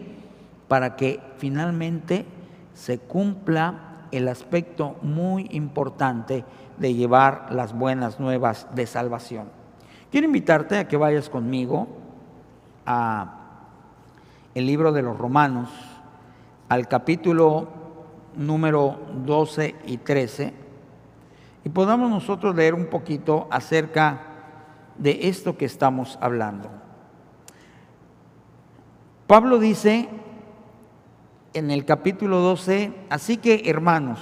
para que finalmente se cumpla el aspecto muy importante de llevar las buenas nuevas de salvación. Quiero invitarte a que vayas conmigo a el libro de los Romanos, al capítulo número 12 y 13, y podamos nosotros leer un poquito acerca de esto que estamos hablando. Pablo dice en el capítulo 12, así que hermanos,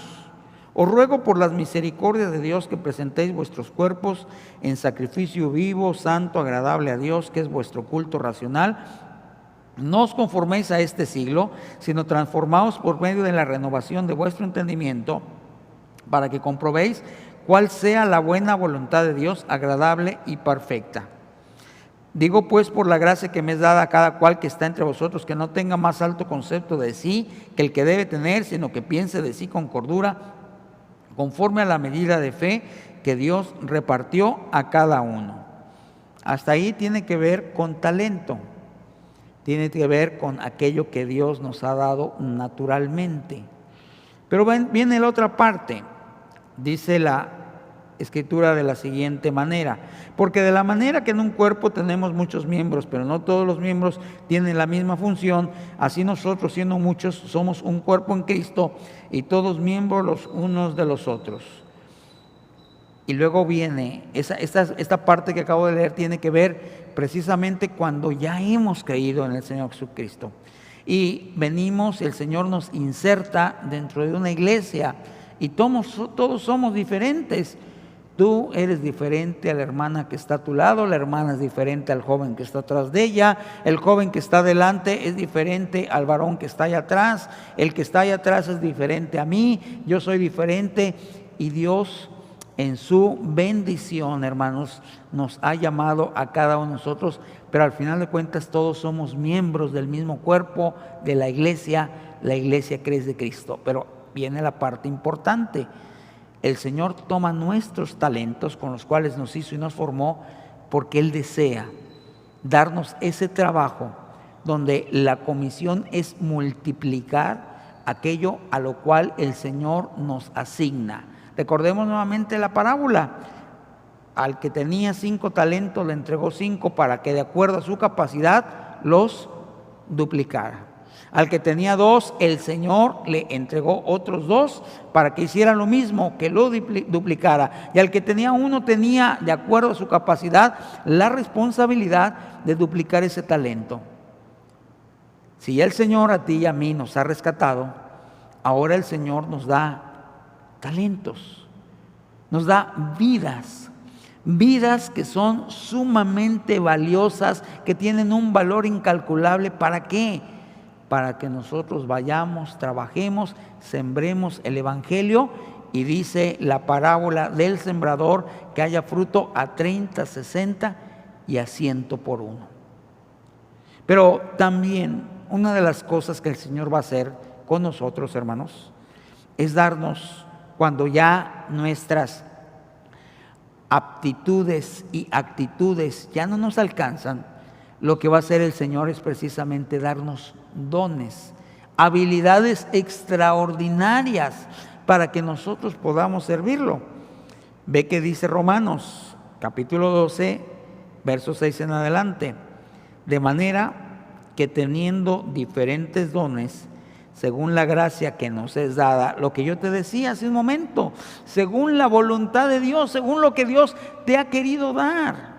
os ruego por las misericordias de Dios que presentéis vuestros cuerpos en sacrificio vivo, santo, agradable a Dios, que es vuestro culto racional. No os conforméis a este siglo, sino transformaos por medio de la renovación de vuestro entendimiento, para que comprobéis cuál sea la buena voluntad de Dios, agradable y perfecta. Digo pues por la gracia que me es dada a cada cual que está entre vosotros, que no tenga más alto concepto de sí que el que debe tener, sino que piense de sí con cordura, conforme a la medida de fe que Dios repartió a cada uno. Hasta ahí tiene que ver con talento, tiene que ver con aquello que Dios nos ha dado naturalmente. Pero viene la otra parte, dice la Escritura de la siguiente manera: porque de la manera que en un cuerpo tenemos muchos miembros, pero no todos los miembros tienen la misma función, así nosotros, siendo muchos, somos un cuerpo en Cristo y todos miembros los unos de los otros. Y luego viene esta parte que acabo de leer, tiene que ver precisamente cuando ya hemos creído en el Señor Jesucristo y venimos, el Señor nos inserta dentro de una iglesia y todos somos diferentes. Tú eres diferente a la hermana que está a tu lado, la hermana es diferente al joven que está atrás de ella, el joven que está adelante es diferente al varón que está allá atrás, el que está allá atrás es diferente a mí, yo soy diferente, y Dios en su bendición, hermanos, nos ha llamado a cada uno de nosotros, pero al final de cuentas todos somos miembros del mismo cuerpo de la iglesia que es de Cristo. Pero viene la parte importante. El Señor toma nuestros talentos con los cuales nos hizo y nos formó, porque Él desea darnos ese trabajo donde la comisión es multiplicar aquello a lo cual el Señor nos asigna. Recordemos nuevamente la parábola. Al que tenía 5 talentos le entregó 5 para que de acuerdo a su capacidad los duplicara. Al que tenía 2, el Señor le entregó otros 2 para que hiciera lo mismo, que lo duplicara. Y al que tenía 1 tenía, de acuerdo a su capacidad, la responsabilidad de duplicar ese talento. Si ya el Señor a ti y a mí nos ha rescatado, ahora el Señor nos da talentos, nos da vidas que son sumamente valiosas, que tienen un valor incalculable. ¿Para qué? Para que nosotros vayamos, trabajemos, sembremos el evangelio, y dice la parábola del sembrador que haya fruto a 30, 60 y a 100 por uno. Pero también una de las cosas que el Señor va a hacer con nosotros, hermanos, es darnos, cuando ya nuestras aptitudes y actitudes ya no nos alcanzan, lo que va a hacer el Señor es precisamente darnos dones, habilidades extraordinarias para que nosotros podamos servirlo. Ve que dice Romanos capítulo 12, verso 6 en adelante: de manera que teniendo diferentes dones, según la gracia que nos es dada, lo que yo te decía hace un momento, según la voluntad de Dios, según lo que Dios te ha querido dar.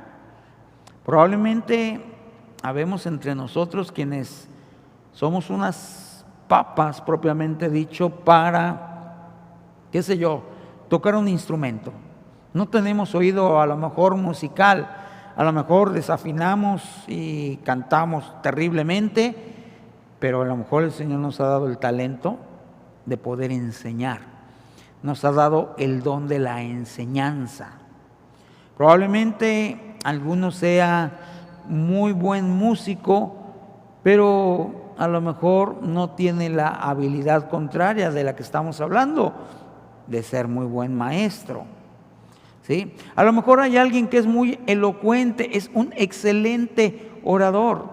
Probablemente habemos entre nosotros quienes somos unas papas, propiamente dicho, para, qué sé yo, tocar un instrumento. No tenemos oído a lo mejor musical, a lo mejor desafinamos y cantamos terriblemente, pero a lo mejor el Señor nos ha dado el talento de poder enseñar, nos ha dado el don de la enseñanza. Probablemente alguno sea muy buen músico, pero a lo mejor no tiene la habilidad contraria de la que estamos hablando, de ser muy buen maestro. ¿Sí? A lo mejor hay alguien que es muy elocuente, es un excelente orador.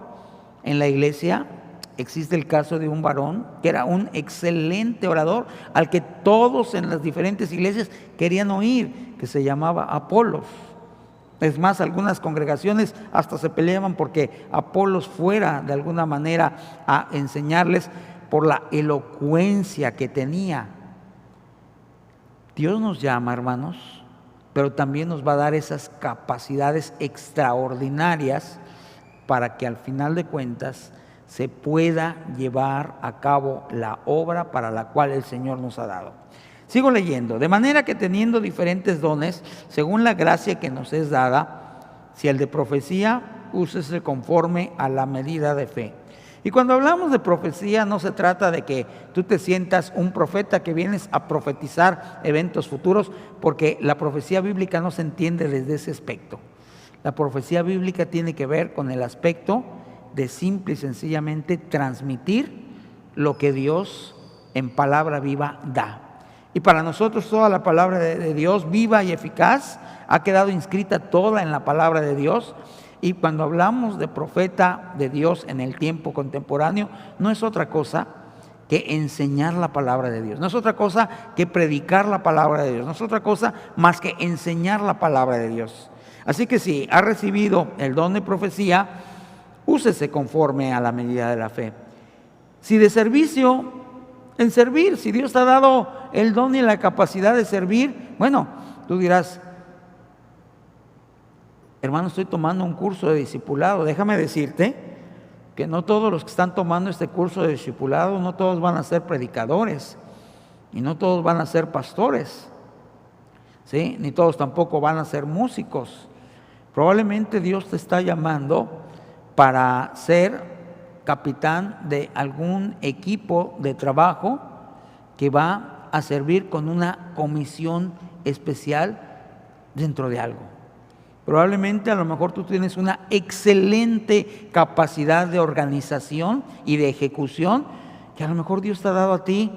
En la iglesia existe el caso de un varón que era un excelente orador, al que todos en las diferentes iglesias querían oír, que se llamaba Apolos. Es más, algunas congregaciones hasta se peleaban porque Apolos fuera de alguna manera a enseñarles por la elocuencia que tenía. Dios nos llama, hermanos, pero también nos va a dar esas capacidades extraordinarias para que al final de cuentas se pueda llevar a cabo la obra para la cual el Señor nos ha dado. Sigo leyendo. De manera que teniendo diferentes dones, según la gracia que nos es dada, si el de profecía, úsese conforme a la medida de fe. Y cuando hablamos de profecía, no se trata de que tú te sientas un profeta que vienes a profetizar eventos futuros, porque la profecía bíblica no se entiende desde ese aspecto. La profecía bíblica tiene que ver con el aspecto de simple y sencillamente transmitir lo que Dios en palabra viva da. Y para nosotros toda la palabra de Dios viva y eficaz ha quedado inscrita toda en la palabra de Dios. Y cuando hablamos de profeta de Dios en el tiempo contemporáneo, no es otra cosa que enseñar la palabra de Dios, no es otra cosa que predicar la palabra de Dios, no es otra cosa más que enseñar la palabra de Dios. Así que si ha recibido el don de profecía, úsese conforme a la medida de la fe. Si de servicio, en servir, si Dios te ha dado el don y la capacidad de servir, bueno, tú dirás: hermano, estoy tomando un curso de discipulado. Déjame decirte que no todos los que están tomando este curso de discipulado, no todos van a ser predicadores y no todos van a ser pastores, ¿sí? Ni todos tampoco van a ser músicos. Probablemente Dios te está llamando para ser capitán de algún equipo de trabajo que va a servir con una comisión especial dentro de algo. Probablemente a lo mejor tú tienes una excelente capacidad de organización y de ejecución, que a lo mejor Dios te ha dado a ti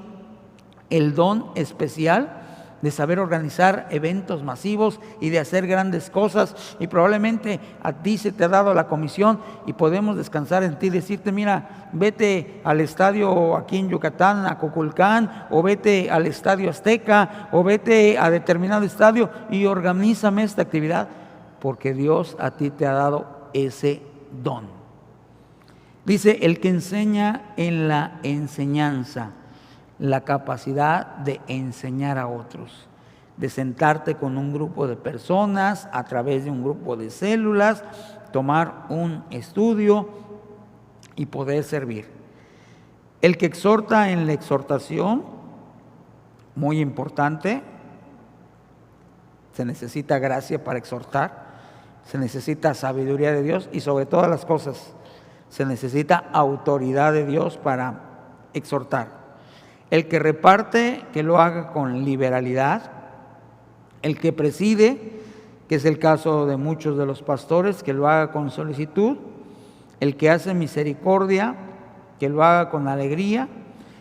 el don especial de saber organizar eventos masivos y de hacer grandes cosas, y probablemente a ti se te ha dado la comisión y podemos descansar en ti y decirte: mira, vete al estadio aquí en Yucatán, a Coculcán, o vete al Estadio Azteca, o vete a determinado estadio y organízame esta actividad, porque Dios a ti te ha dado ese don. Dice: el que enseña en la enseñanza, la capacidad de enseñar a otros, de sentarte con un grupo de personas a través de un grupo de células, tomar un estudio y poder servir. El que exhorta en la exhortación, muy importante, se necesita gracia para exhortar, se necesita sabiduría de Dios y sobre todas las cosas se necesita autoridad de Dios para exhortar. El que reparte, que lo haga con liberalidad. El que preside, que es el caso de muchos de los pastores, que lo haga con solicitud. El que hace misericordia, que lo haga con alegría.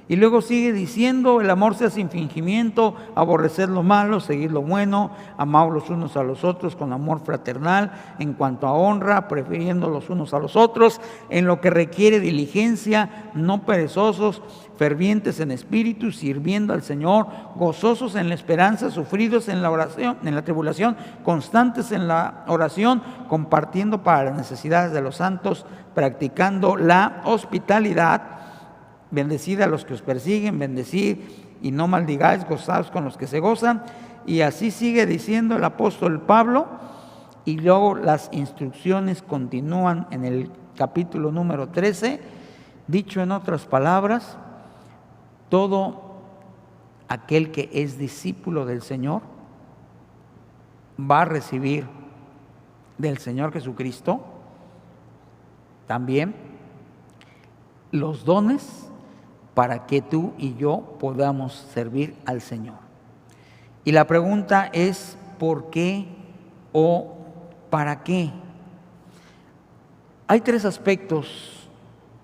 Y luego sigue diciendo: el amor sea sin fingimiento, aborreced lo malo, seguid lo bueno, amaos los unos a los otros con amor fraternal, en cuanto a honra, prefiriendo los unos a los otros, en lo que requiere diligencia, no perezosos, fervientes en espíritu, sirviendo al Señor, gozosos en la esperanza, sufridos en la oración, en la tribulación, constantes en la oración, compartiendo para las necesidades de los santos, practicando la hospitalidad. Bendecid a los que os persiguen, bendecid y no maldigáis, gozaos con los que se gozan. Y así sigue diciendo el apóstol Pablo, y luego las instrucciones continúan en el capítulo número 13. Dicho en otras palabras, todo aquel que es discípulo del Señor va a recibir del Señor Jesucristo también los dones para que tú y yo podamos servir al Señor. Y la pregunta es: ¿por qué o para qué? Hay tres aspectos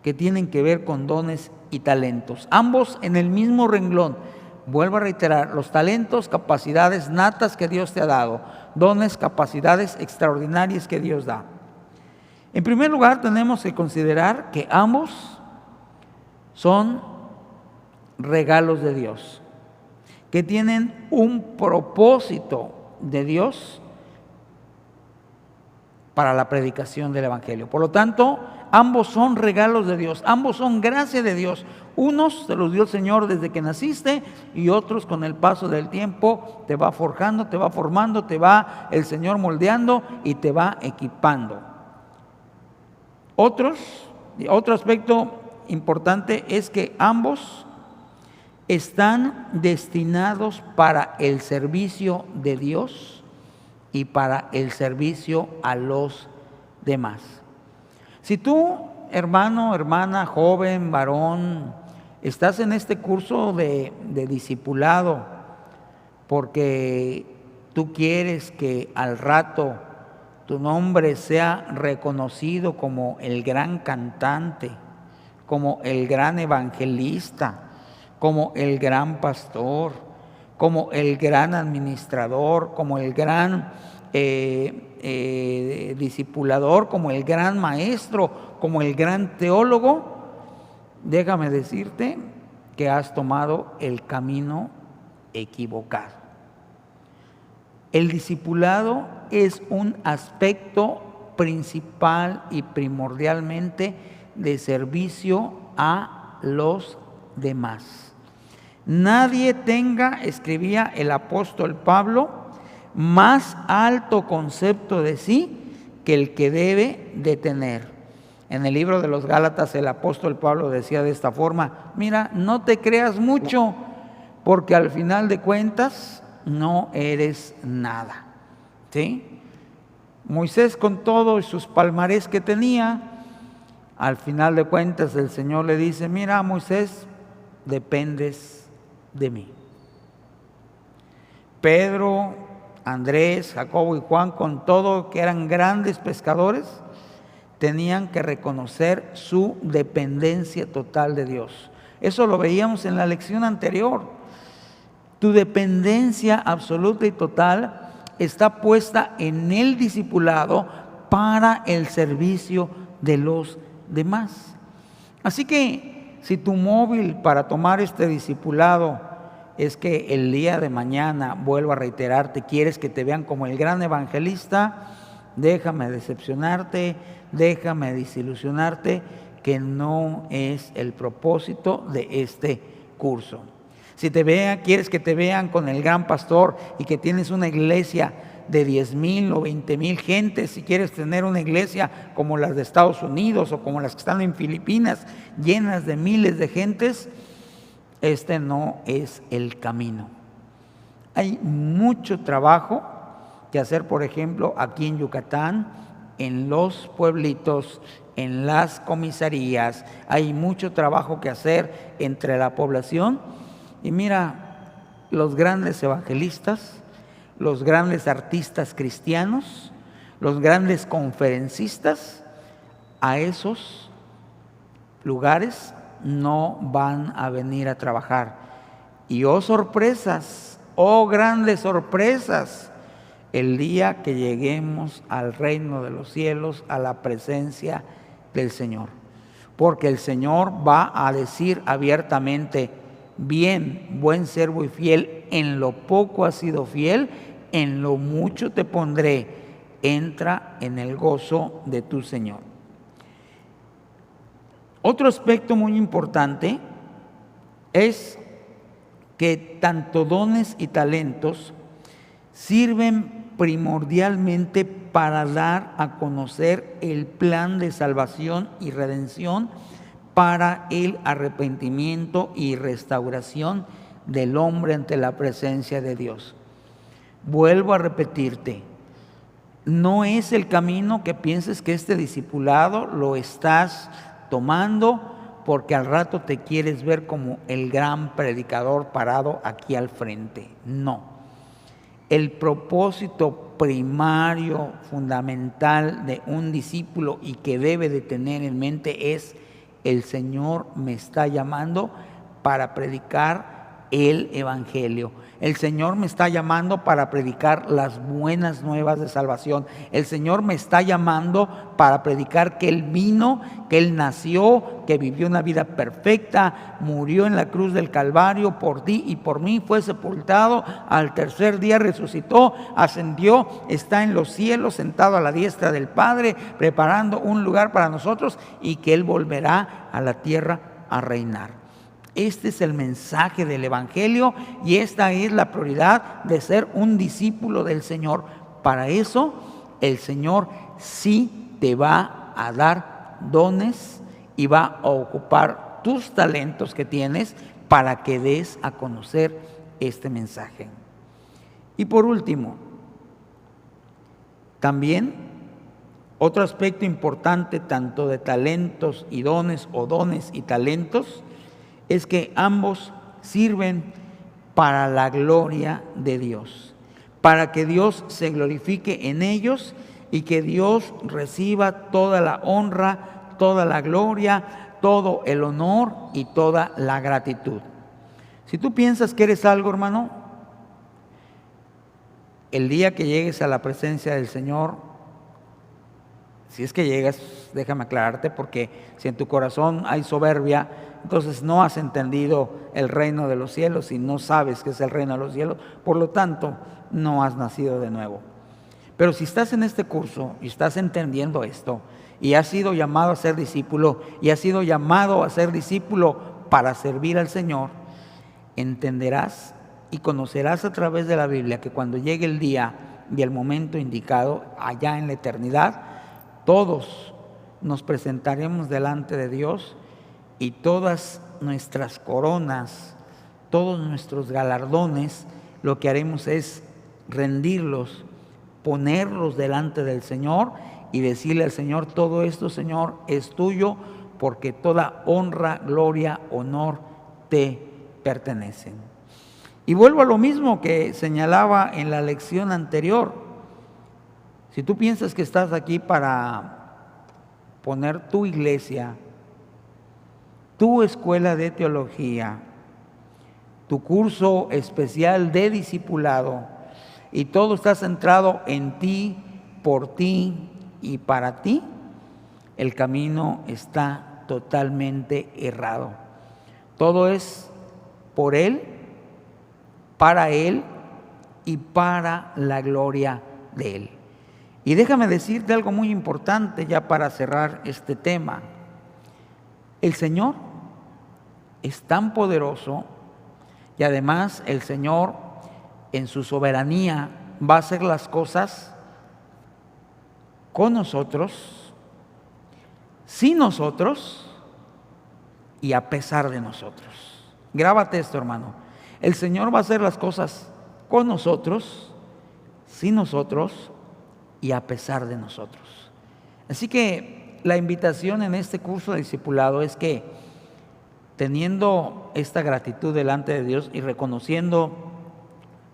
que tienen que ver con dones y talentos, ambos en el mismo renglón. Vuelvo a reiterar, los talentos, capacidades natas que Dios te ha dado, dones, capacidades extraordinarias que Dios da. En primer lugar, tenemos que considerar que ambos son regalos de Dios, que tienen un propósito de Dios para la predicación del Evangelio. Por lo tanto, ambos son regalos de Dios, ambos son gracia de Dios. Unos te los dio el Señor desde que naciste y otros con el paso del tiempo te va forjando, te va formando, te va el Señor moldeando y te va equipando. Otro aspecto importante es que ambos están destinados para el servicio de Dios y para el servicio a los demás. Si tú, hermano, hermana, joven, varón, estás en este curso de discipulado porque tú quieres que al rato tu nombre sea reconocido como el gran cantante, como el gran evangelista, como el gran pastor, como el gran administrador, como el gran discipulador, como el gran maestro, como el gran teólogo, déjame decirte que has tomado el camino equivocado. El discipulado es un aspecto principal y primordialmente de servicio a los demás. Nadie tenga, escribía el apóstol Pablo, más alto concepto de sí que el que debe de tener. En el libro de los Gálatas el apóstol Pablo decía de esta forma: mira, no te creas mucho, porque al final de cuentas no eres nada. ¿Sí? Moisés, con todo y sus palmarés que tenía, al final de cuentas el Señor le dice: mira, Moisés, dependes de mí. Pedro, Andrés, Jacobo y Juan, con todo que eran grandes pescadores, tenían que reconocer su dependencia total de Dios. Eso lo veíamos en la lección anterior. Tu dependencia absoluta y total está puesta en el discipulado para el servicio de los demás. Así que si tu móvil para tomar este discipulado es que el día de mañana, vuelvo a reiterarte, quieres que te vean como el gran evangelista, déjame decepcionarte, déjame desilusionarte, que no es el propósito de este curso. Si quieres que te vean con el gran pastor y que tienes una iglesia de 10,000 o 20,000 gentes, si quieres tener una iglesia como las de Estados Unidos o como las que están en Filipinas, llenas de miles de gentes, este no es el camino. Hay mucho trabajo que hacer, por ejemplo, aquí en Yucatán, en los pueblitos, en las comisarías. Hay mucho trabajo que hacer entre la población. Y mira, los grandes evangelistas, los grandes artistas cristianos, los grandes conferencistas, a esos lugares no van a venir a trabajar. Y oh sorpresas, oh grandes sorpresas, el día que lleguemos al reino de los cielos, a la presencia del Señor. Porque el Señor va a decir abiertamente: bien, buen siervo y fiel, en lo poco has sido fiel, en lo mucho te pondré, entra en el gozo de tu Señor. Otro aspecto muy importante es que tanto dones y talentos sirven primordialmente para dar a conocer el plan de salvación y redención para el arrepentimiento y restauración del hombre ante la presencia de Dios. Vuelvo a repetirte, no es el camino que pienses que este discipulado lo estás tomando porque al rato te quieres ver como el gran predicador parado aquí al frente. No. El propósito primario, fundamental de un discípulo y que debe de tener en mente es: el Señor me está llamando para predicar el Evangelio. El Señor me está llamando para predicar las buenas nuevas de salvación. El Señor me está llamando para predicar que Él vino, que Él nació, que vivió una vida perfecta, murió en la cruz del Calvario por ti y por mí, fue sepultado, al tercer día resucitó, ascendió, está en los cielos, sentado a la diestra del Padre, preparando un lugar para nosotros, y que Él volverá a la tierra a reinar. Este es el mensaje del Evangelio y esta es la prioridad de ser un discípulo del Señor. Para eso el Señor sí te va a dar dones y va a ocupar tus talentos que tienes para que des a conocer este mensaje. Y por último, también otro aspecto importante tanto de talentos y dones o dones y talentos es que ambos sirven para la gloria de Dios, para que Dios se glorifique en ellos y que Dios reciba toda la honra, toda la gloria, todo el honor y toda la gratitud. Si tú piensas que eres algo, hermano, el día que llegues a la presencia del Señor, si es que llegas, déjame aclararte, porque si en tu corazón hay soberbia, entonces no has entendido el reino de los cielos y no sabes qué es el reino de los cielos, por lo tanto no has nacido de nuevo. Pero si estás en este curso y estás entendiendo esto y has sido llamado a ser discípulo y has sido llamado a ser discípulo para servir al Señor, entenderás y conocerás a través de la Biblia que cuando llegue el día y el momento indicado, allá en la eternidad, todos nos presentaremos delante de Dios y todas nuestras coronas, todos nuestros galardones, lo que haremos es rendirlos, ponerlos delante del Señor y decirle al Señor: todo esto, Señor, es tuyo, porque toda honra, gloria, honor te pertenecen. Y vuelvo a lo mismo que señalaba en la lección anterior. Si tú piensas que estás aquí para poner tu iglesia, tu escuela de teología, tu curso especial de discipulado, y todo está centrado en ti, por ti y para ti, el camino está totalmente errado. Todo es por Él, para Él y para la gloria de Él. Y déjame decirte algo muy importante ya para cerrar este tema. El Señor es tan poderoso y además el Señor en su soberanía va a hacer las cosas con nosotros, sin nosotros y a pesar de nosotros. Grábate esto, hermano. El Señor va a hacer las cosas con nosotros, sin nosotros y a pesar de nosotros. Así que la invitación en este curso de discipulado es que, teniendo esta gratitud delante de Dios y reconociendo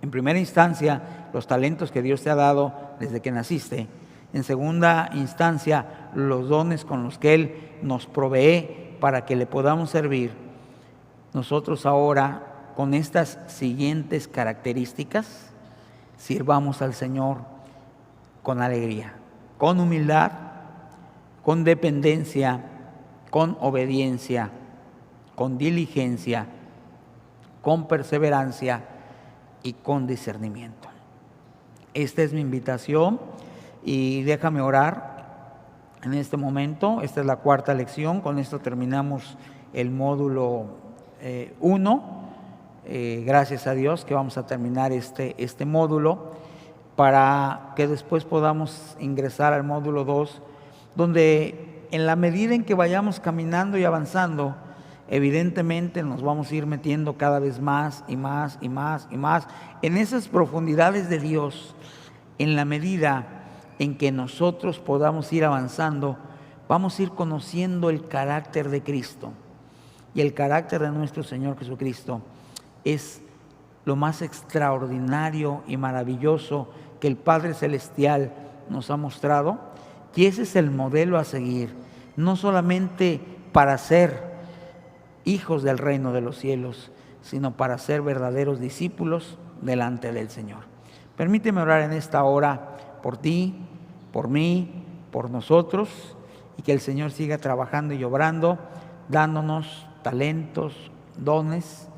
en primera instancia los talentos que Dios te ha dado desde que naciste, en segunda instancia los dones con los que Él nos provee para que le podamos servir, nosotros ahora con estas siguientes características sirvamos al Señor con alegría, con humildad, con dependencia, con obediencia, con diligencia, con perseverancia y con discernimiento. Esta es mi invitación y déjame orar en este momento. Esta es la cuarta lección. Con esto terminamos el módulo 1. Gracias a Dios que vamos a terminar este módulo para que después podamos ingresar al módulo 2, donde en la medida en que vayamos caminando y avanzando, evidentemente nos vamos a ir metiendo cada vez más y más y más y más en esas profundidades de Dios. En la medida en que nosotros podamos ir avanzando, vamos a ir conociendo el carácter de Cristo. Y el carácter de nuestro Señor Jesucristo es lo más extraordinario y maravilloso que el Padre Celestial nos ha mostrado, y ese es el modelo a seguir, no solamente para ser hijos del reino de los cielos, sino para ser verdaderos discípulos delante del Señor. Permíteme orar en esta hora por ti, por mí, por nosotros, y que el Señor siga trabajando y obrando, dándonos talentos, dones,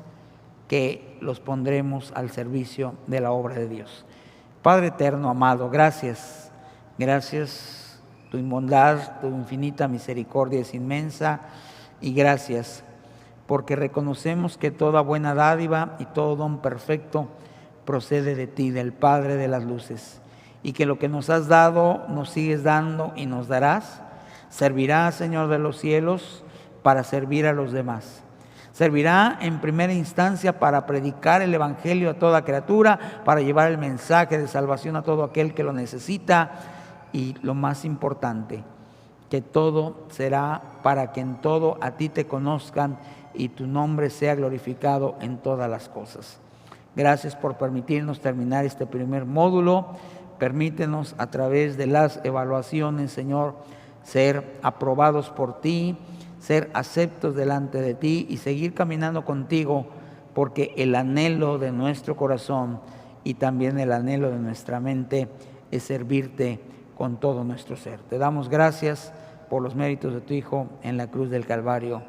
que los pondremos al servicio de la obra de Dios. Padre eterno, amado, gracias, tu bondad, tu infinita misericordia es inmensa, y gracias porque reconocemos que toda buena dádiva y todo don perfecto procede de ti, del Padre de las luces, y que lo que nos has dado, nos sigues dando y nos darás, servirá, Señor de los cielos, para servir a los demás. Servirá en primera instancia para predicar el Evangelio a toda criatura, para llevar el mensaje de salvación a todo aquel que lo necesita, y lo más importante, que todo será para que en todo a ti te conozcan y tu nombre sea glorificado en todas las cosas. Gracias por permitirnos terminar este primer módulo. Permítenos a través de las evaluaciones, Señor, ser aprobados por ti, ser aceptos delante de ti y seguir caminando contigo, porque el anhelo de nuestro corazón y también el anhelo de nuestra mente es servirte con todo nuestro ser. Te damos gracias por los méritos de tu Hijo en la cruz del Calvario.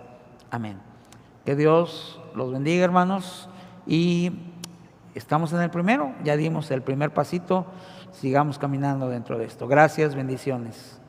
Amén. Que Dios los bendiga, hermanos, y estamos en el primero, ya dimos el primer pasito, sigamos caminando dentro de esto. Gracias, bendiciones.